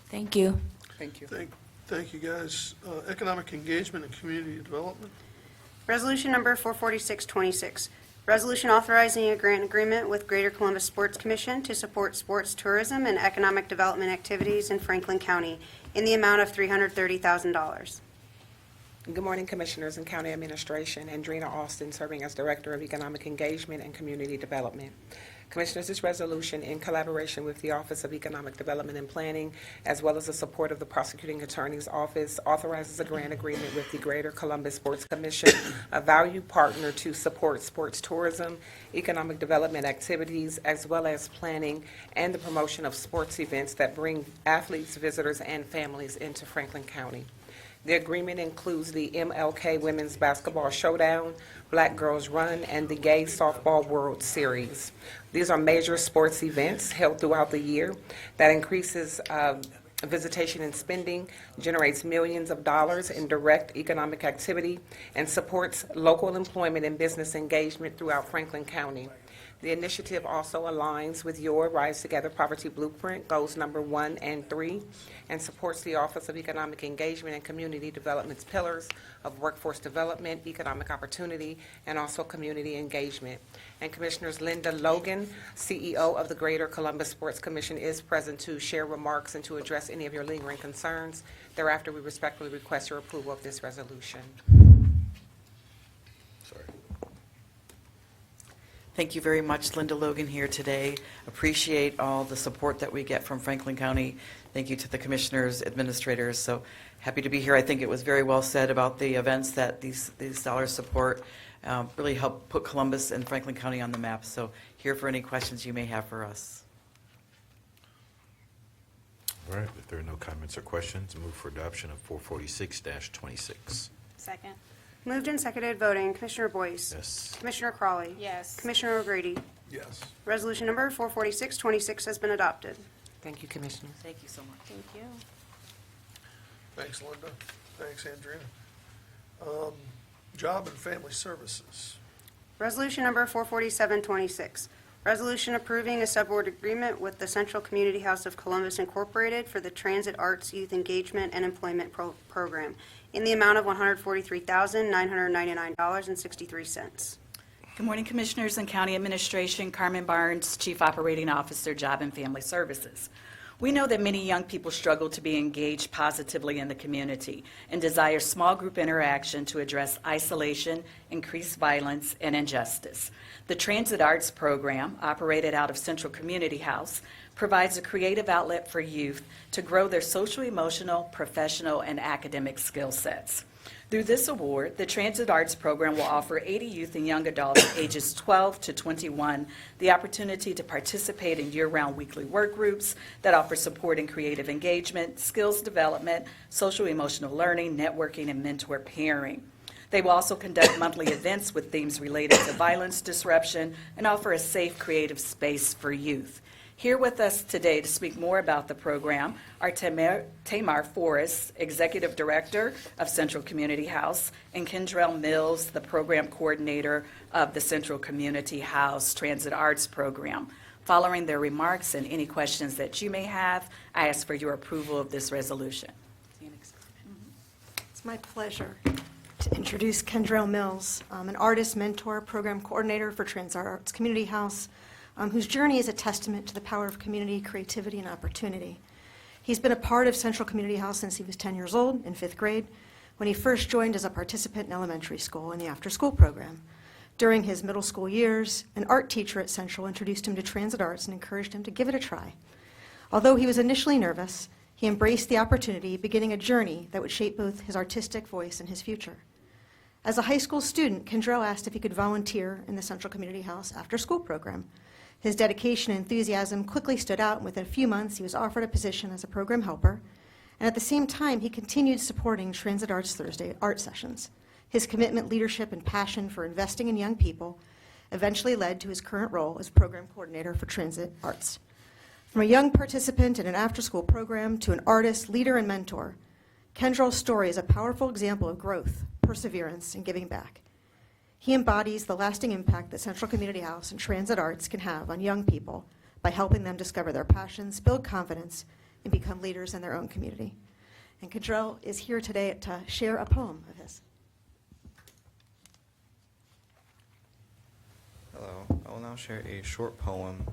Thank you. Thank you. Thank you, guys. Economic engagement and community development. Resolution number 44626, resolution authorizing a grant agreement with Greater Columbus Sports Commission to support sports tourism and economic development activities in Franklin County in the amount of $330,000. Good morning, Commissioners and County Administration. Andrina Austin, serving as Director of Economic Engagement and Community Development. Commissioners, this resolution, in collaboration with the Office of Economic Development and Planning, as well as the support of the Prosecuting Attorney's Office, authorizes a grant agreement with the Greater Columbus Sports Commission, a valued partner to support sports tourism, economic development activities, as well as planning and the promotion of sports events that bring athletes, visitors, and families into Franklin County. The agreement includes the MLK Women's Basketball Showdown, Black Girls Run, and the Gay Softball World Series. These are major sports events held throughout the year that increases visitation and spending, generates millions of dollars in direct economic activity, and supports local employment and business engagement throughout Franklin County. The initiative also aligns with your Rise Together Poverty Blueprint, goals number 1 and 3, and supports the Office of Economic Engagement and Community Development's pillars of workforce development, economic opportunity, and also community engagement. And Commissioners, Linda Logan, CEO of the Greater Columbus Sports Commission, is present to share remarks and to address any of your lingering concerns. Thereafter, we respectfully request your approval of this resolution. Sorry. Thank you very much. Linda Logan here today. Appreciate all the support that we get from Franklin County. Thank you to the commissioners, administrators. So happy to be here. I think it was very well said about the events that these dollars support. Really help put Columbus and Franklin County on the map. So here for any questions you may have for us. All right. If there are no comments or questions, move for adoption of 446-26. Second. Moved and seconded voting. Commissioner Boyce. Yes. Commissioner Crawley. Yes. Commissioner O'Grady. Yes. Resolution number 44626 has been adopted. Thank you, Commissioners. Thank you so much. Thank you. Thanks, Linda. Thanks, Andrea. Job and Family Services. Resolution number 44726, resolution approving a subaward agreement with the Central Community House of Columbus Incorporated for the Transit Arts Youth Engagement and Employment Program in the amount of $143,999.63. Good morning, Commissioners and County Administration. Carmen Barnes, Chief Operating Officer, Job and Family Services. We know that many young people struggle to be engaged positively in the community and desire small group interaction to address isolation, increased violence, and injustice. The Transit Arts Program, operated out of Central Community House, provides a creative outlet for youth to grow their social, emotional, professional, and academic skill sets. Through this award, the Transit Arts Program will offer 80 youth and young adults ages 12 to 21 the opportunity to participate in year-round weekly work groups that offer support in creative engagement, skills development, social emotional learning, networking, and mentor pairing. They will also conduct monthly events with themes related to violence disruption and offer a safe, creative space for youth. Here with us today to speak more about the program are Tamar Forrest, Executive Director of Central Community House, and Kendrell Mills, the Program Coordinator of the Central Community House Transit Arts Program. Following their remarks and any questions that you may have, I ask for your approval of this resolution. It's my pleasure to introduce Kendrell Mills, an artist, mentor, program coordinator for Transit Arts Community House, whose journey is a testament to the power of community, creativity, and opportunity. He's been a part of Central Community House since he was 10 years old in 5th grade, when he first joined as a participant in elementary school in the after-school program. During his middle school years, an art teacher at Central introduced him to transit arts and encouraged him to give it a try. Although he was initially nervous, he embraced the opportunity, beginning a journey that would shape both his artistic voice and his future. As a high school student, Kendrell asked if he could volunteer in the Central Community House after-school program. His dedication and enthusiasm quickly stood out, and within a few months, he was offered a position as a program helper. And at the same time, he continued supporting Transit Arts Thursday art sessions. His commitment, leadership, and passion for investing in young people eventually led to his current role as program coordinator for Transit Arts. From a young participant in an after-school program to an artist, leader, and mentor, Kendrell's story is a powerful example of growth, perseverance, and giving back. He embodies the lasting impact that Central Community House and Transit Arts can have on young people by helping them discover their passions, build confidence, and become leaders in their own community. And Kendrell is here today to share a poem of his. Hello, I will now share a short poem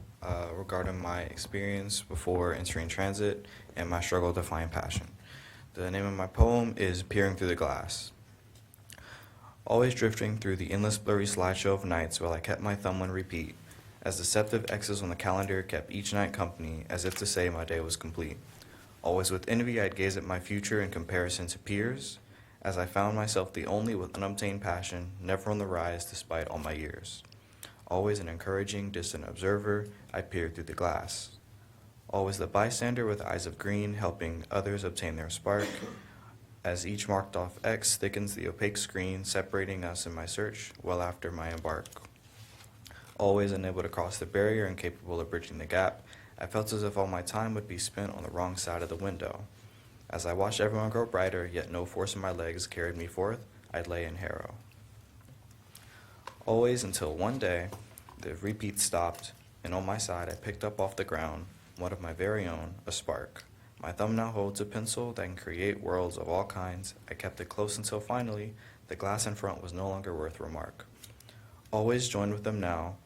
regarding my experience before entering transit and my struggle to find passion. The name of my poem is Peering Through the Glass. Always drifting through the endless blurry slideshow of nights while I kept my thumb on repeat, as deceptive X's on the calendar kept each night company as if to say my day was complete. Always with envy I'd gaze at my future in comparison to peers, as I found myself the only with unobtained passion, never on the rise despite all my years. Always an encouraging, distant observer, I peered through the glass. Always the bystander with eyes of green, helping others obtain their spark, as each marked off X thickens the opaque screen, separating us in my search well after my embark. Always unable to cross the barrier and capable of bridging the gap, I felt as if all my time would be spent on the wrong side of the window. As I watched everyone grow brighter, yet no force in my legs carried me forth, I'd lay in harrow. Always until one day, the repeat stopped, and on my side I picked up off the ground, one of my very own, a spark. My thumb now holds a pencil that can create worlds of all kinds. I kept it close until finally, the glass in front was no longer worth remark. Always joined with them now,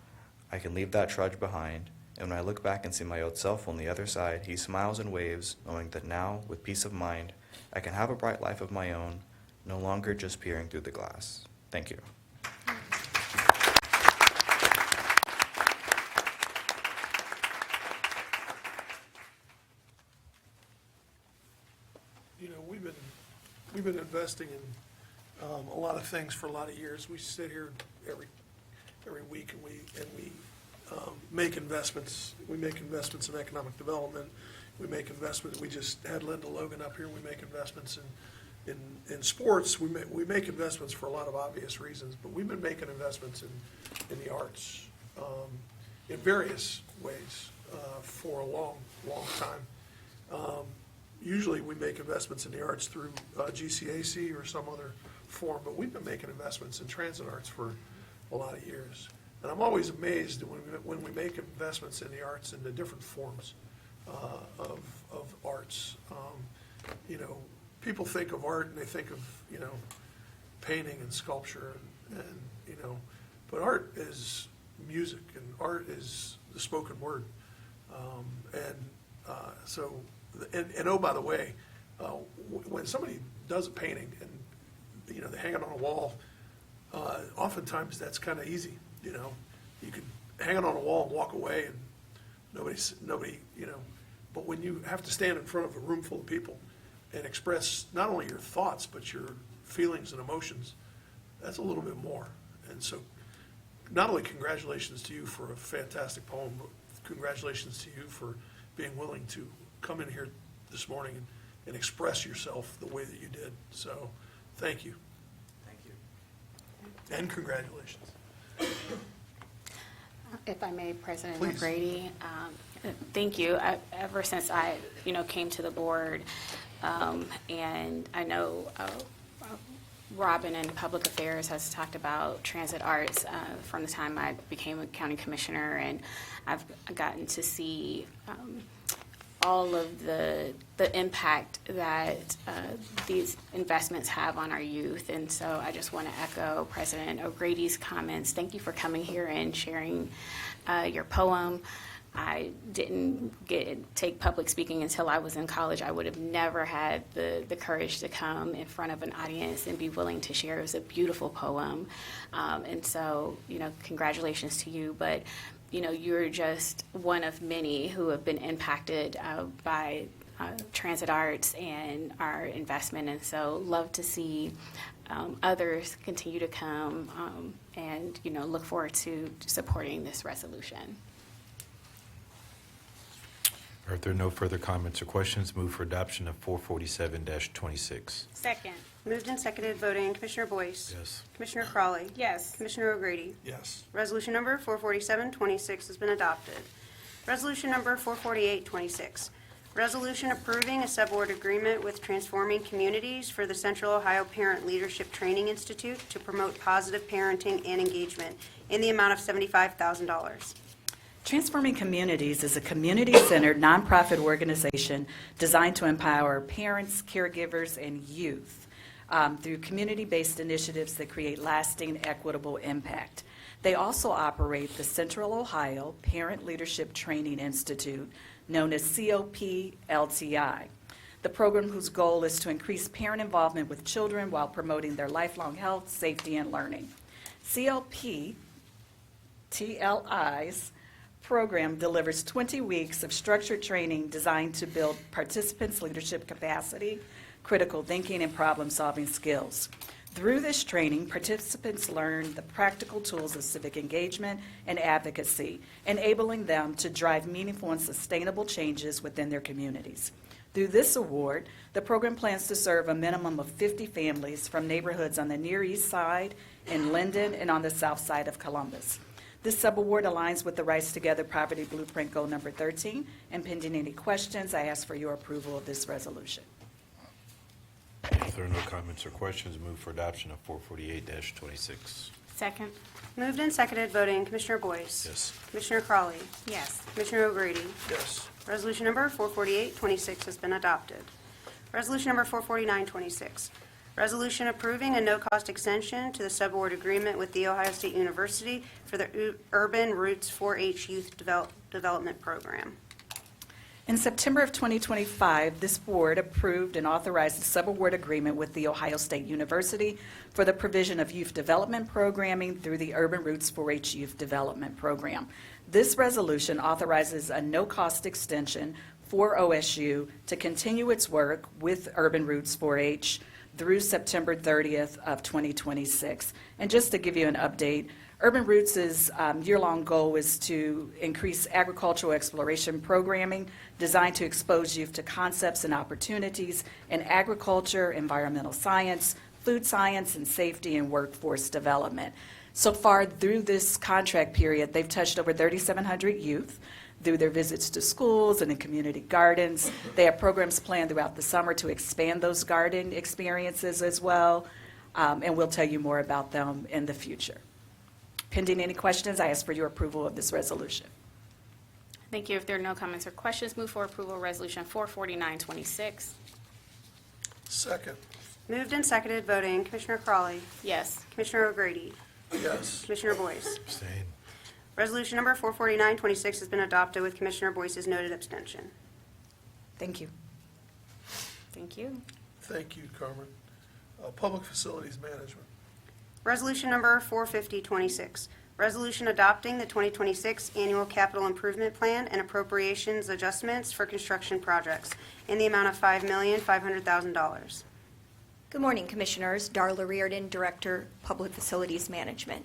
I can leave that trudge behind, and when I look back and see my old self on the other side, he smiles and waves, knowing that now, with peace of mind, I can have a bright life of my own, no longer just peering through the glass. Thank you. You know, we've been investing in a lot of things for a lot of years. We sit here every week and we make investments. We make investments in economic development. We make investments. We just had Linda Logan up here. We make investments in sports. We make investments for a lot of obvious reasons, but we've been making investments in the arts in various ways for a long time. Usually we make investments in the arts through GCAC or some other form, but we've been making investments in transit arts for a lot of years. And I'm always amazed when we make investments in the arts in the different forms of arts. You know, people think of art and they think of, painting and sculpture and but art is music and art is the spoken word. And oh, by the way, when somebody does a painting and, they hang it on a wall, oftentimes that's kind of easy, You can hang it on a wall and walk away and nobody, but when you have to stand in front of a room full of people and express not only your thoughts, but your feelings and emotions, that's a little bit more. And so not only congratulations to you for a fantastic poem, but congratulations to you for being willing to come in here this morning and express yourself the way that you did. So thank you. Thank you. And congratulations. If I may, President Please. McGrady, thank you. Ever since I, came to the board, and I know Robin in Public Affairs has talked about transit arts from the time I became a county commissioner, and I've gotten to see all of the impact that these investments have on our youth. And so I just want to echo President O'Grady's comments. Thank you for coming here and sharing your poem. I didn't take public speaking until I was in college. I would have never had the courage to come in front of an audience and be willing to share. It was a beautiful poem. And so, congratulations to you. But you're just one of many who have been impacted by transit arts and our investment. And so love to see others continue to come and, look forward to supporting this resolution. All right, if there are no further comments or questions, move for adoption of 447-26. Second. Moved and seconded, voting, Commissioner Boyce. Yes. Commissioner Crawley. Yes. Commissioner O'Grady. Yes. Resolution number 447-26 has been adopted. Resolution number 448-26, resolution approving a subaward agreement with Transforming Communities for the Central Ohio Parent Leadership Training Institute to promote positive parenting and engagement in the amount of $75,000. Transforming Communities is a community-centered nonprofit organization designed to empower parents, caregivers, and youth through community-based initiatives that create lasting, equitable impact. They also operate the Central Ohio Parent Leadership Training Institute, known as COP-LTI, the program whose goal is to increase parent involvement with children while promoting their lifelong health, safety, and learning. COP-TLI's program delivers 20 weeks of structured training designed to build participants' leadership capacity, critical thinking, and problem-solving skills. Through this training, participants learn the practical tools of civic engagement and advocacy, enabling them to drive meaningful and sustainable changes within their communities. Through this award, the program plans to serve a minimum of 50 families from neighborhoods on the Near East Side, in Linden, and on the south side of Columbus. This subaward aligns with the Rise Together Poverty Blueprint Goal number 13, and pending any questions, I ask for your approval of this resolution. If there are no comments or questions, move for adoption of 448-26. Second. Moved and seconded, voting, Commissioner Boyce. Yes. Commissioner Crawley. Yes. Commissioner O'Grady. Yes. Resolution number 448-26 has been adopted. Resolution number 449-26, resolution approving a no-cost extension to the subaward agreement with The Ohio State University for the Urban Roots 4-H Youth Development Program. In September of 2025, this board approved and authorized a subaward agreement with The Ohio State University for the provision of youth development programming through the Urban Roots 4-H Youth Development Program. This resolution authorizes a no-cost extension for OSU to continue its work with Urban Roots 4-H through September 30th of 2026. And just to give you an update, Urban Roots' year-long goal is to increase agricultural exploration programming designed to expose youth to concepts and opportunities in agriculture, environmental science, food science, and safety and workforce development. So far, through this contract period, they've touched over 3,700 youth through their visits to schools and in community gardens. They have programs planned throughout the summer to expand those garden experiences as well, and we'll tell you more about them in the future. Pending any questions, I ask for your approval of this resolution. Thank you. If there are no comments or questions, move for approval of Resolution 449-26. Second. Moved and seconded, voting. Commissioner Crawley. Yes. Commissioner O'Grady. Yes. Commissioner Boyce. Abstain. Resolution number 44926 has been adopted with Commissioner Boyce's noted abstention. Thank you. Thank you. Thank you, Carmen. Public Facilities Management. Resolution number 45026, resolution adopting the 2026 Annual Capital Improvement Plan and appropriations adjustments for construction projects in the amount of $5,500,000. Good morning, Commissioners. Darla Reardon, Director, Public Facilities Management.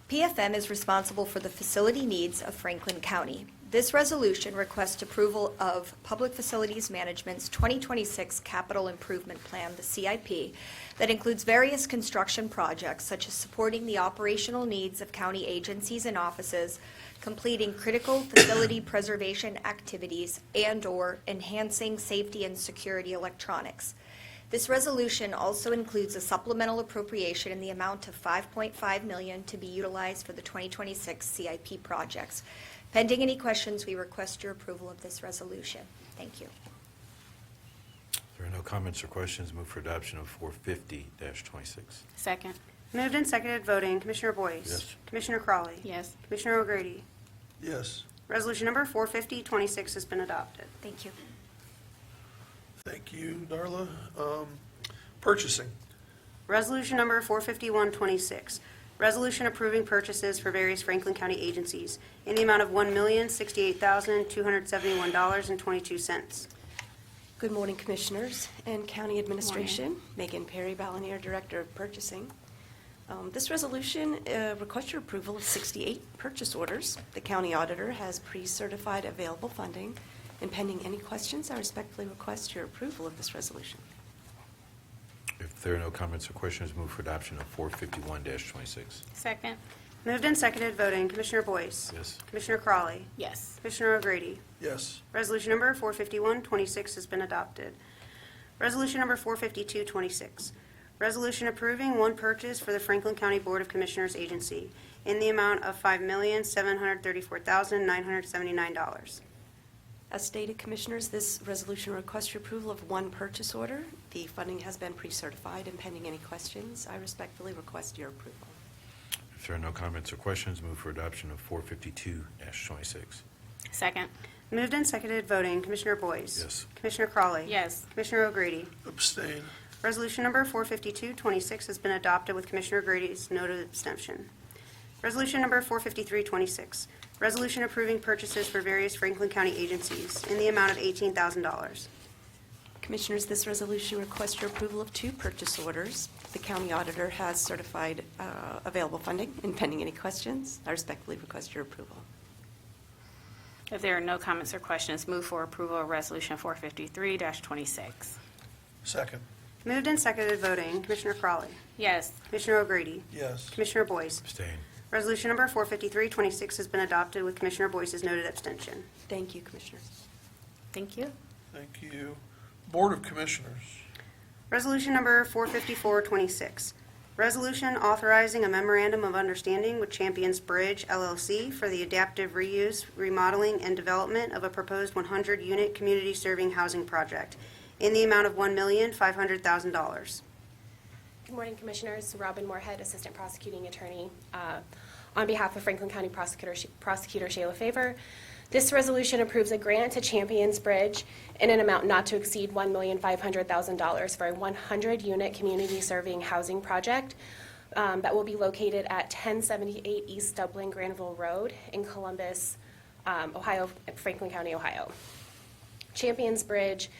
PFM is responsible for the facility needs of Franklin County. This resolution requests approval of Public Facilities Management's 2026 Capital Improvement Plan, the CIP, that includes various construction projects such as supporting the operational needs of county agencies and offices, completing critical facility preservation activities, and/or enhancing safety and security electronics. This resolution also includes a supplemental appropriation in the amount of $5.5 million to be utilized for the 2026 CIP projects. Pending any questions, we request your approval of this resolution. Thank you. If there are no comments or questions, move for adoption of 450-26. Second. Moved and seconded, voting. Commissioner Boyce. Yes. Commissioner Crawley. Yes. Commissioner O'Grady. Yes. Resolution number 45026 has been adopted. Thank you. Thank you, Darla. Purchasing. Resolution number 45126, resolution approving purchases for various Franklin County agencies in the amount of $1,068,271.22. Good morning, Commissioners and County Administration. Megan Perry, Balanier, Director of Purchasing. This resolution requests your approval of 68 purchase orders. The County Auditor has pre-certified available funding. And pending any questions, I respectfully request your approval of this resolution. If there are no comments or questions, move for adoption of 451-26. Second. Moved and seconded, voting. Commissioner Boyce. Yes. Commissioner Crawley. Yes. Commissioner O'Grady. Yes. Resolution number 45126 has been adopted. Resolution number 45226, resolution approving one purchase for the Franklin County Board of Commissioners Agency in the amount of $5,734,979. As stated, Commissioners, this resolution requests your approval of one purchase order. The funding has been pre-certified, and pending any questions, I respectfully request your approval. If there are no comments or questions, move for adoption of 452-26. Second. Moved and seconded, voting. Commissioner Boyce. Yes. Commissioner Crawley. Yes. Commissioner O'Grady. Abstain. Resolution number 45226 has been adopted with Commissioner O'Grady's noted abstention. Resolution number 45326, resolution approving purchases for various Franklin County agencies in the amount of $18,000. Commissioners, this resolution requests your approval of two purchase orders. The County Auditor has certified available funding, and pending any questions, I respectfully request your approval. If there are no comments or questions, move for approval of Resolution 453-26. Second. Moved and seconded, voting. Commissioner Crawley. Yes. Commissioner O'Grady. Yes. Commissioner Boyce. Abstain. Resolution number 45326 has been adopted with Commissioner Boyce's noted abstention. Thank you, Commissioners. Thank you. Thank you. Board of Commissioners. Resolution number 45426, resolution authorizing a memorandum of understanding with Champions Bridge LLC for the adaptive reuse, remodeling, and development of a proposed 100-unit community-serving housing project in the amount of $1,500,000. Good morning, Commissioners. Robin Moorhead, Assistant Prosecuting Attorney. On behalf of Franklin County Prosecutor Shayla Favor, this resolution approves a grant to Champions Bridge in an amount not to exceed $1,500,000 for a 100-unit community-serving housing project that will be located at 1078 East Dublin Granville Road in Columbus, Ohio, Franklin County, Ohio. Champions Bridge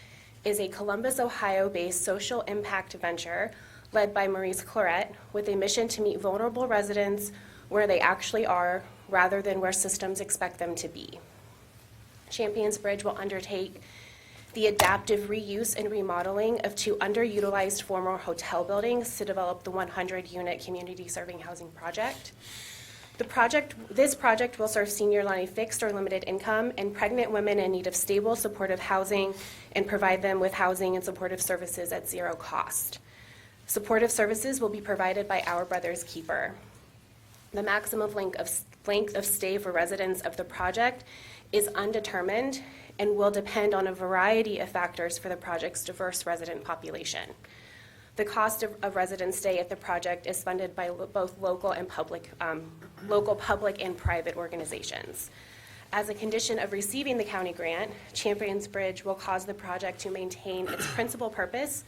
is a Columbus, Ohio-based social impact venture led by Maurice Claret with a mission to meet vulnerable residents where they actually are rather than where systems expect them to be. Champions Bridge will undertake the adaptive reuse and remodeling of two underutilized former hotel buildings to develop the 100-unit community-serving housing project. This project will serve seniors on a fixed or limited income and pregnant women in need of stable, supportive housing and provide them with housing and supportive services at zero cost. Supportive services will be provided by Our Brother's Keeper. The maximum length of stay for residents of the project is undetermined, and will depend on a variety of factors for the project's diverse resident population. The cost of resident stay at the project is funded by both local public and private organizations. As a condition of receiving the county grant, Champions Bridge will cause the project to maintain its principal purpose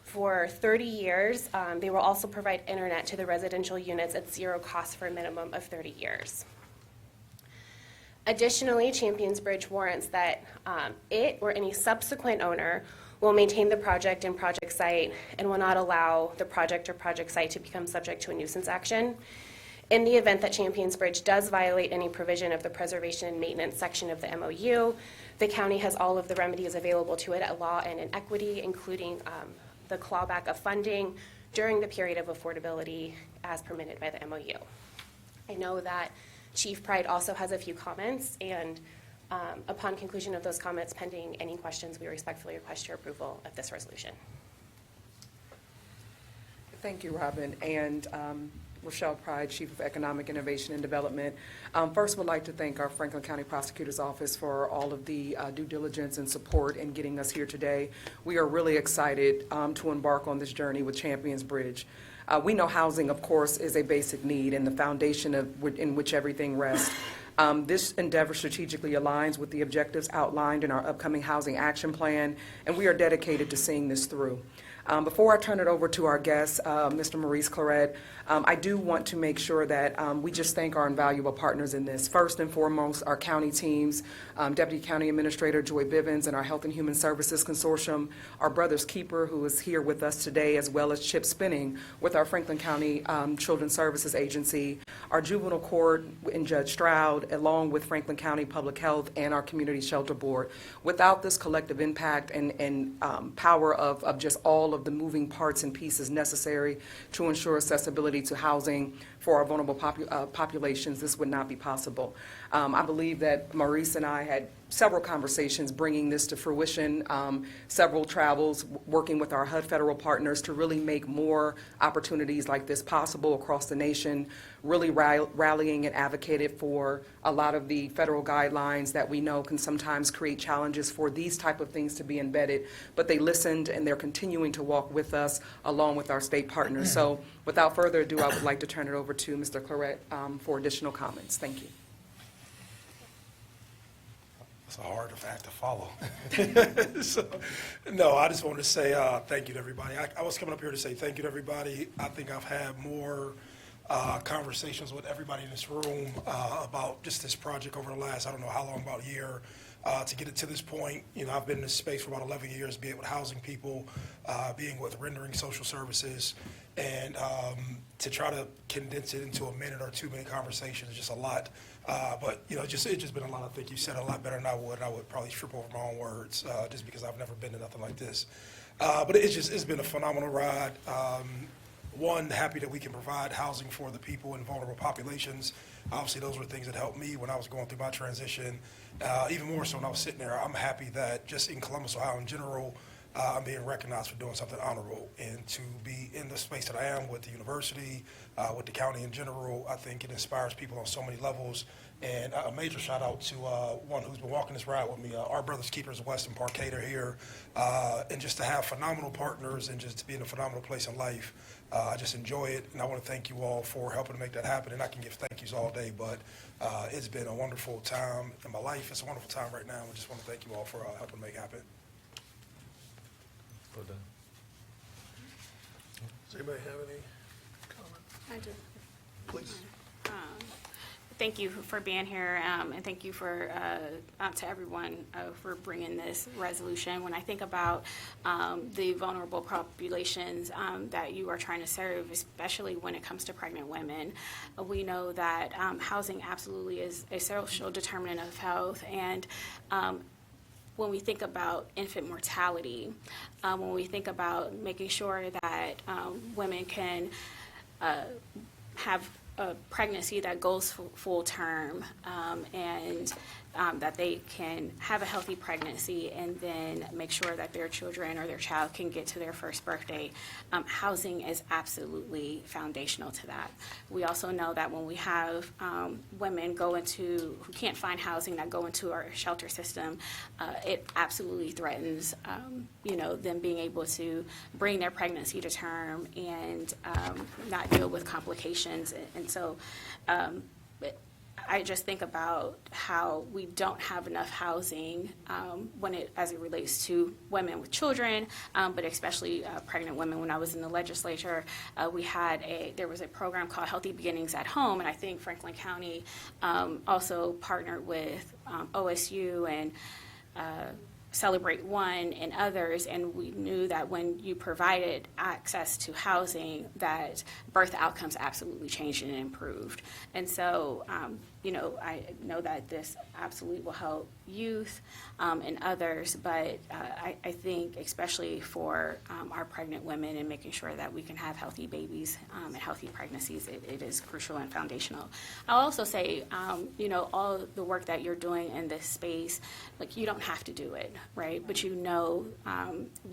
for 30 years. They will also provide internet to the residential units at zero cost for a minimum of 30 years. Additionally, Champions Bridge warrants that it or any subsequent owner will maintain the project and project site and will not allow the project or project site to become subject to a nuisance action. In the event that Champions Bridge does violate any provision of the preservation and maintenance section of the MOU, the county has all of the remedies available to it at law and in equity, including the clawback of funding during the period of affordability as permitted by the MOU. I know that Chief Pride also has a few comments, and upon conclusion of those comments, pending any questions, we respectfully request your approval of this resolution. Thank you, Robin. And Rochelle Pride, Chief of Economic Innovation and Development. First, would like to thank our Franklin County Prosecutor's Office for all of the due diligence and support in getting us here today. We are really excited to embark on this journey with Champions Bridge. We know housing, of course, is a basic need and the foundation in which everything rests. This endeavor strategically aligns with the objectives outlined in our upcoming Housing Action Plan, and we are dedicated to seeing this through. Before I turn it over to our guest, Mr. Moritz, I do want to make sure that we just thank our invaluable partners in this. First and foremost, our county teams, Deputy County Administrator Joy Bivens and our Health and Human Services Consortium, our Brothers Keeper, who is here with us today, as well as Chip Spinning with our Franklin County Children's Services Agency, our Juvenile Court and Judge Stroud, along with Franklin County Public Health and our Community Shelter Board. Without this collective impact and power of just all of the moving parts and pieces necessary to ensure accessibility to housing for our vulnerable populations, this would not be possible. I believe that Maurice and I had several conversations bringing this to fruition, several travels, working with our HUD federal partners to really make more opportunities like this possible across the nation, really rallying and advocated for a lot of the federal guidelines that we know can sometimes create challenges for these type of things to be embedded, but they listened and they're continuing to walk with us along with our state partners. So without further ado, I would like to turn it over to Mr. Claret for additional comments. Thank you. It's a hard fact to follow. So, no, I just want to say thank you to everybody. I was coming up here to say thank you to everybody. I think I've had more conversations with everybody in this room about just this project over the last, I don't know how long, about a year, to get it to this point. You know, I've been in this space for about 11 years, be it with housing people, being with rendering social services, and to try to condense it into a minute or 2 minute conversation is just a lot. But, you know, it's just been a lot. I think you said a lot better than I would. I would probably trip over my own words just because I've never been to nothing like this. But it's been a phenomenal ride. One, happy that we can provide housing for the people in vulnerable populations. Obviously, those were things that helped me when I was going through my transition. Even more so when I was sitting there, I'm happy that just in Columbus, Ohio in general, I'm being recognized for doing something honorable. And to be in the space that I am with the university, with the county in general, I think it inspires people on so many levels. And a major shout out to one who's been walking this ride with me, our Brothers Keepers of Weston Parkade are here. And just to have phenomenal partners and just to be in a phenomenal place in life, I just enjoy it. And I want to thank you all for helping to make that happen. And I can give thank yous all day, but it's been a wonderful time in my life. It's a wonderful time right now. I just want to thank you all for helping make it happen. Does anybody have any comment? I do. Please. Thank you for being here, and thank you for to everyone for bringing this resolution. When I think about the vulnerable populations that you are trying to serve, especially when it comes to pregnant women, we know that housing absolutely is a social determinant of health, and when we think about infant mortality, when we think about making sure that women can have a pregnancy that goes full term, and that they can have a healthy pregnancy and then make sure that their children or their child can get to their first birthday. Housing is absolutely foundational to that. We also know that when we have women who can't find housing that go into our shelter system, it absolutely threatens, them being able to bring their pregnancy to term and not deal with complications. And so I just think about how we don't have enough housing as it relates to women with children, but especially pregnant women. When I was in the legislature, there was a program called Healthy Beginnings at Home, and I think Franklin County also partnered with OSU and Celebrate One and others, and we knew that when you provided access to housing, that birth outcomes absolutely changed and improved. And so, I know that this absolutely will help youth and others, but I think especially for our pregnant women and making sure that we can have healthy babies and healthy pregnancies, it is crucial and foundational. I'll also say, all the work that you're doing in this space, like, you don't have to do it, right? But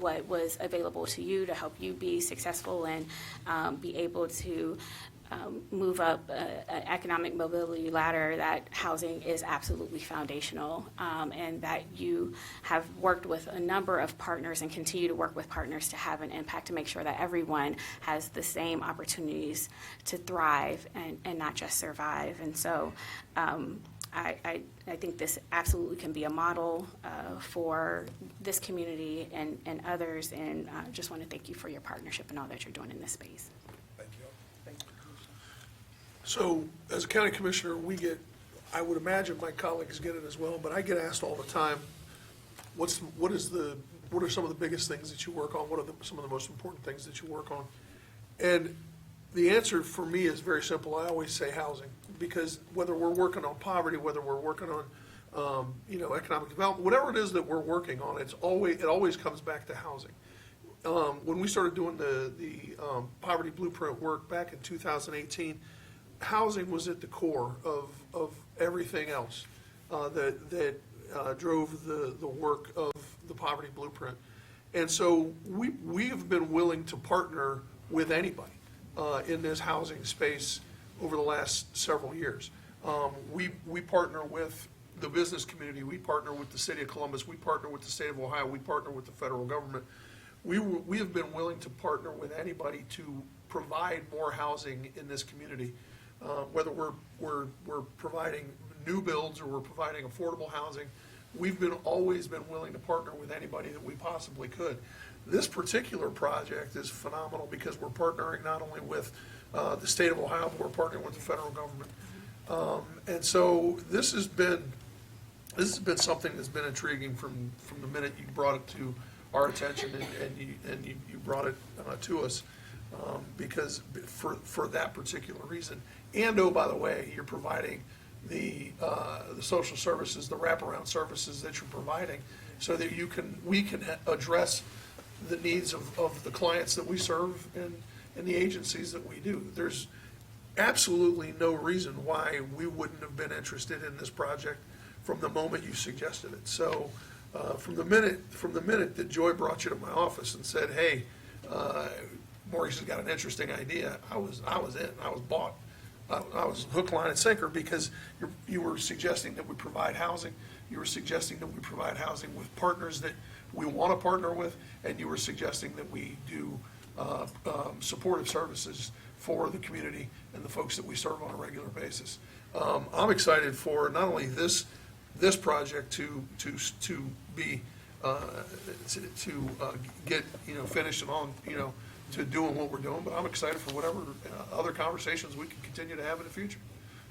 what was available to you to help you be successful and be able to move up an economic mobility ladder, that housing is absolutely foundational, and that you have worked with a number of partners and continue to work with partners to have an impact to make sure that everyone has the same opportunities to thrive and not just survive. And so I think this absolutely can be a model for this community and others, and I just want to thank you for your partnership and all that you're doing in this space. So, as a county commissioner, I would imagine my colleagues get it as well, but I get asked all the time, what are some of the biggest things that you work on? What are some of the most important things that you work on? And the answer for me is very simple. I always say housing, because whether we're working on poverty, whether we're working on, economic development, whatever it is that we're working on, it always comes back to housing. When we started doing the poverty blueprint work back in 2018, housing was at the core of everything else that drove the work of the poverty blueprint. And so we have been willing to partner with anybody in this housing space over the last several years. We partner with the business community, we partner with the city of Columbus, we partner with the state of Ohio, we partner with the federal government. We have been willing to partner with anybody to provide more housing in this community. Whether we're providing new builds or we're providing affordable housing, we've always been willing to partner with anybody that we possibly could. This particular project is phenomenal because we're partnering not only with the state of Ohio, but we're partnering with the federal government. And so this has been something that's been intriguing from the minute you brought it to our attention and you brought it to us, because for that particular reason. And, oh, by the way, you're providing the social services, the wraparound services that you're providing, so that we can address the needs of the clients that we serve and the agencies that we do. There's absolutely no reason why we wouldn't have been interested in this project from the moment you suggested it. So from the minute that Joy brought you to my office and said, "Hey, Maurice has got an interesting idea," I was in. I was bought. I was hook, line, and sinker, because you were suggesting that we provide housing. You were suggesting that we provide housing with partners that we want to partner with, and you were suggesting that we do supportive services for the community and the folks that we serve on a regular basis. I'm excited for not only this project to be to get finished and on to doing what we're doing, but I'm excited for whatever other conversations we can continue to have in the future.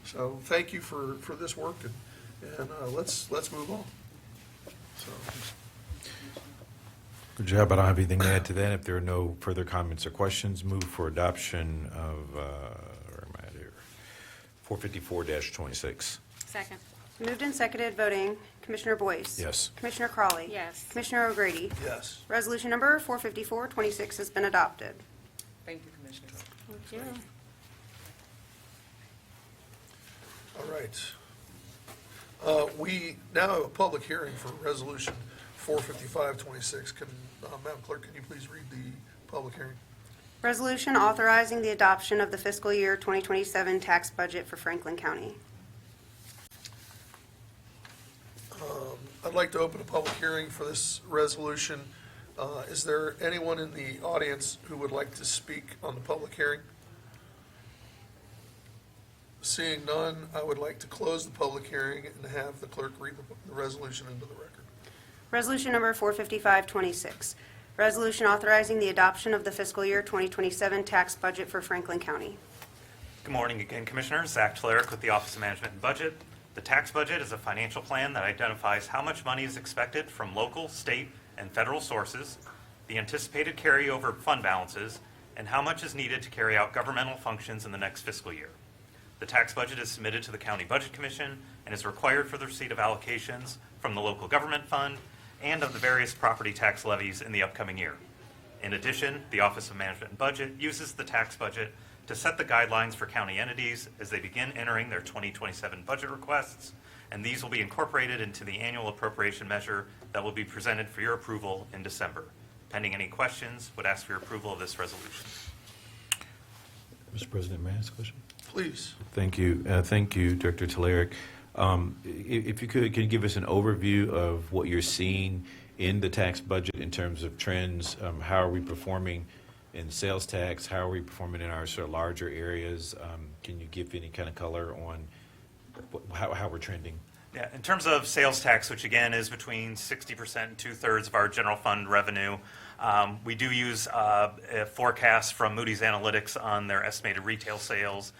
So thank you for this work, and let's move on. So. Good job. I don't have anything to add to that. If there are no further comments or questions, move for adoption of, where am I at here? 454-26. Second. Moved and seconded, voting. Commissioner Boyce? Yes. Commissioner Crawley? Yes. Commissioner O'Grady? Yes. Resolution number 454-26 has been adopted. Thank you, Commissioners. Thank you. right. We now have a public hearing for Resolution 45526. Madam Clerk, can you please read the public hearing? Resolution authorizing the adoption of the fiscal year 2027 tax budget for Franklin County. I'd like to open a public hearing for this resolution. Is there anyone in the audience who would like to speak on the public hearing? Seeing none, I would like to close the public hearing and have the clerk read the resolution into the record. Resolution number 45526. Resolution authorizing the adoption of the fiscal year 2027 tax budget for Franklin County. Good morning again, Commissioners. Zach Tlerick with the Office of Management and Budget. The tax budget is a financial plan that identifies how much money is expected from local, state, and federal sources, the anticipated carryover fund balances, and how much is needed to carry out governmental functions in the next fiscal year. The tax budget is submitted to the County Budget Commission and is required for the receipt of allocations from the local government fund and of the various property tax levies in the upcoming year. In addition, the Office of Management and Budget uses the tax budget to set the guidelines for county entities as they begin entering their 2027 budget requests, and these will be incorporated into the annual appropriation measure that will be presented for your approval in December. Pending any questions, would ask for your approval of this resolution. Mr. President, may I ask a question? Please. Thank you. Thank you, Director Tlerick. If you could you give us an overview of what you're seeing in the tax budget in terms of trends? How are we performing in sales tax? How are we performing in our sort of larger areas? Can you give any kind of color on how we're trending? Yeah, in terms of sales tax, which again is between 60% and 2/3 of our general fund revenue, we do use a forecast from Moody's Analytics on their estimated retail sales.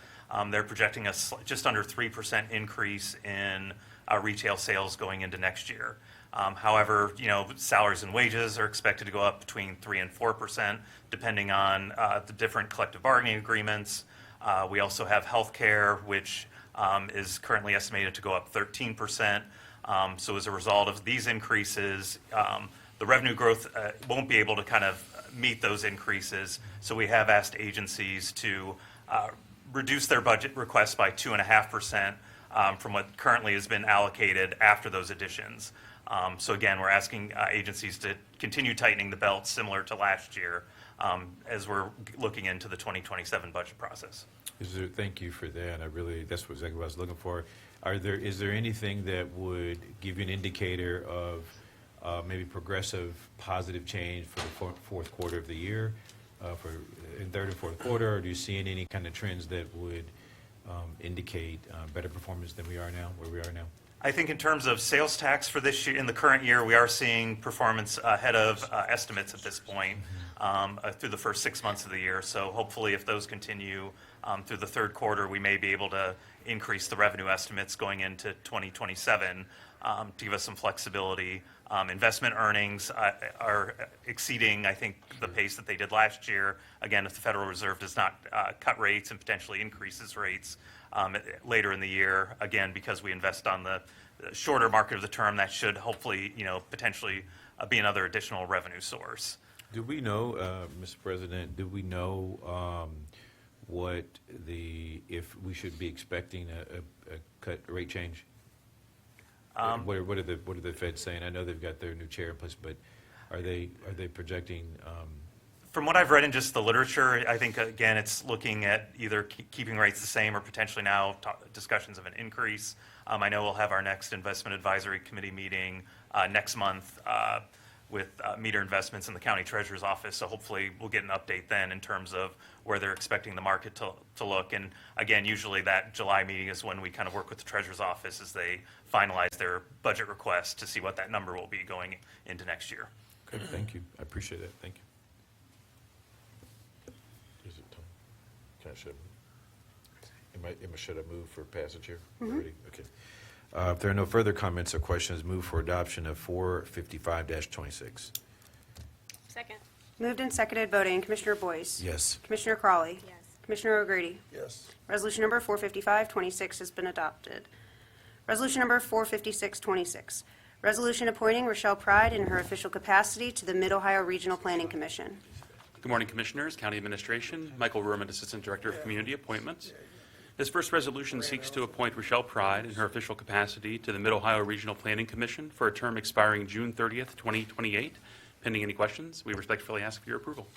They're projecting a just under 3% increase in retail sales going into next year. However, salaries and wages are expected to go up between 3% and 4%, depending on the different collective bargaining agreements. We also have healthcare, which is currently estimated to go up 13%. So as a result of these increases, the revenue growth won't be able to kind of meet those increases. So we have asked agencies to reduce their budget requests by 2.5% from what currently has been allocated after those additions. So again, we're asking agencies to continue tightening the belt similar to last year as we're looking into the 2027 budget process. Thank you for that. That's exactly what I was looking for. Is there anything that would give you an indicator of maybe progressive positive change for the fourth quarter of the year, in third and fourth quarter, or do you see any kind of trends that would indicate better performance than where we are now? I think in terms of sales tax for this year, in the current year, we are seeing performance ahead of estimates at this point through the first 6 months of the year. So hopefully if those continue through the third quarter, we may be able to increase the revenue estimates going into 2027 to give us some flexibility. Investment earnings are exceeding, I think, the pace that they did last year. Again, if the Federal Reserve does not cut rates and potentially increases rates later in the year, again, because we invest on the shorter market of the term, that should hopefully, potentially be another additional revenue source. Do we know, Mr. President, if we should be expecting a cut rate change? What are the Fed saying? I know they've got their new chair in place, but are they projecting? From what I've read in just the literature, I think, again, it's looking at either keeping rates the same or potentially now discussions of an increase. I know we'll have our next Investment Advisory Committee meeting next month with Meter Investments in the County Treasurer's Office, so hopefully we'll get an update then in terms of where they're expecting the market to look. And again, usually that July meeting is when we kind of work with the Treasurer's Office as they finalize their budget request to see what that number will be going into next year. Good, thank you. I appreciate that. Thank you. Should I move for passage here already? Okay. If there are no further comments or questions, move for adoption of 455-26. Second. Moved and seconded, voting. Commissioner Boyce? Yes. Commissioner Crawley? Yes. Commissioner O'Grady? Yes. Resolution number 45526 has been adopted. Resolution number 45626. Resolution appointing Rochelle Pride in her official capacity to the Mid-Ohio Regional Planning Commission. Good morning, Commissioners, County Administration. Michael Ruhrman, Assistant Director of Community Appointments. This first resolution seeks to appoint Rochelle Pride in her official capacity to the Mid-Ohio Regional Planning Commission for a term expiring June 30th, 2028. Pending any questions, we respectfully ask for your approval.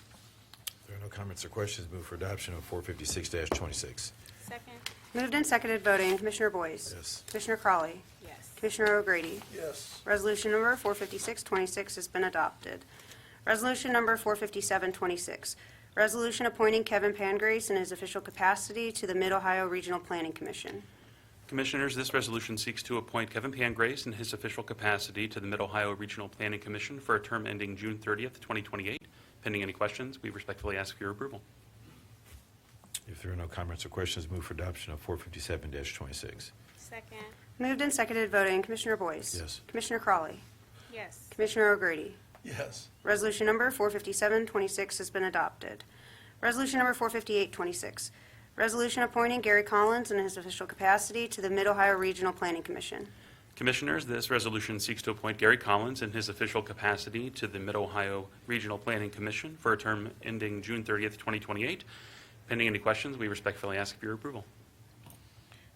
If there are no comments or questions, move for adoption of 456-26. Second. Moved and seconded voting, Commissioner Boyce. Yes. Commissioner Crawley. Yes. Commissioner O'Grady. Yes. Resolution number 45626 has been adopted. Resolution number 45726, resolution appointing Kevin Pangrace in his official capacity to the Mid-Ohio Regional Planning Commission. Commissioners, this resolution seeks to appoint Kevin Pangrace in his official capacity to the Mid-Ohio Regional Planning Commission for a term ending June 30th, 2028. Pending any questions, we respectfully ask for your approval. If there are no comments or questions, move for adoption of 457-26. Second. Moved and seconded voting, Commissioner Boyce. Yes. Commissioner Crawley. Yes. Commissioner O'Grady. Yes. Resolution number 45726 has been adopted. Resolution number 45826, resolution appointing Gary Collins in his official capacity to the Mid-Ohio Regional Planning Commission. Commissioners, this resolution seeks to appoint Gary Collins in his official capacity to the Mid-Ohio Regional Planning Commission for a term ending June 30th, 2028. Pending any questions, we respectfully ask for your approval.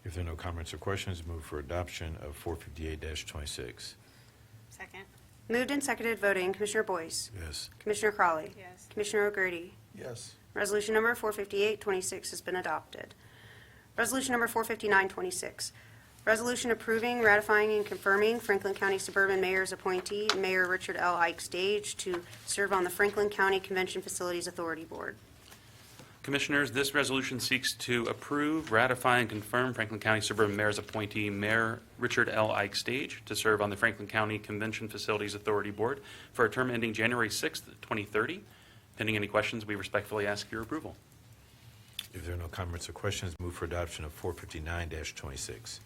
If there are no comments or questions, move for adoption of 458-26. Second. Moved and seconded voting, Commissioner Boyce. Yes. Commissioner Crawley. Yes. Commissioner O'Grady. Yes. Resolution number 45826 has been adopted. Resolution number 45926, resolution approving, ratifying, and confirming Franklin County Suburban Mayor's appointee, Mayor Richard L. Ike Stage, to serve on the Franklin County Convention Facilities Authority Board. Commissioners, this resolution seeks to approve, ratify, and confirm Franklin County Suburban Mayor's appointee, Mayor Richard L. Ike Stage, to serve on the Franklin County Convention Facilities Authority Board for a term ending January 6th, 2030. Pending any questions, we respectfully ask your approval. If there are no comments or questions, move for adoption of 459-26. Second.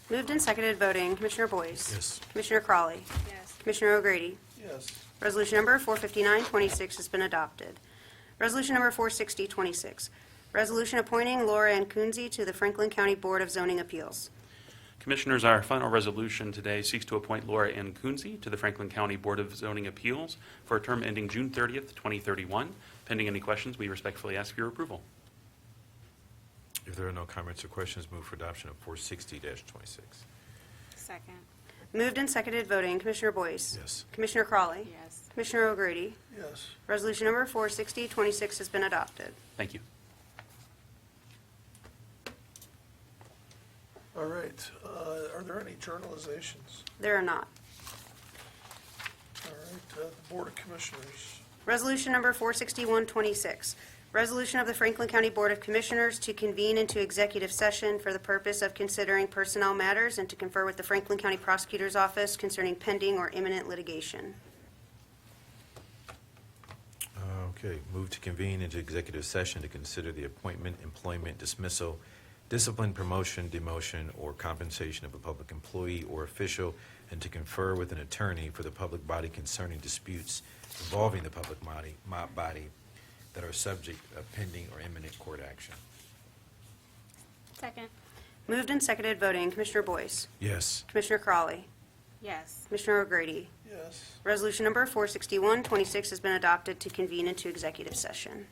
Moved and seconded voting, Commissioner Boyce. Yes. Commissioner Crawley. Yes. Commissioner O'Grady. Yes. Resolution number 45926 has been adopted. Resolution number 46026, resolution appointing Laura Ann Kunze to the Franklin County Board of Zoning Appeals. Commissioners, our final resolution today seeks to appoint Laura Ann Kunze to the Franklin County Board of Zoning Appeals for a term ending June 30th, 2031. Pending any questions, we respectfully ask for your approval. If there are no comments or questions, move for adoption of 460-26. Second. Moved and seconded voting, Commissioner Boyce. Yes. Commissioner Crawley. Yes. Commissioner O'Grady. Yes. Resolution number 46026 has been adopted. Thank you. All right. Are there any journalizations? There are not. All right. The Board of Commissioners. Resolution number 46126, resolution of the Franklin County Board of Commissioners to convene into executive session for the purpose of considering personnel matters and to confer with the Franklin County Prosecutor's Office concerning pending or imminent litigation. Okay, move to convene into executive session to consider the appointment, employment, dismissal, discipline, promotion, demotion, or compensation of a public employee or official, and to confer with an attorney for the public body concerning disputes involving the public body that are subject of pending or imminent court action. Second. Moved and seconded voting, Commissioner Boyce. Yes. Commissioner Crawley. Yes. Commissioner O'Grady. Yes. Resolution number 46126 has been adopted to convene into executive session.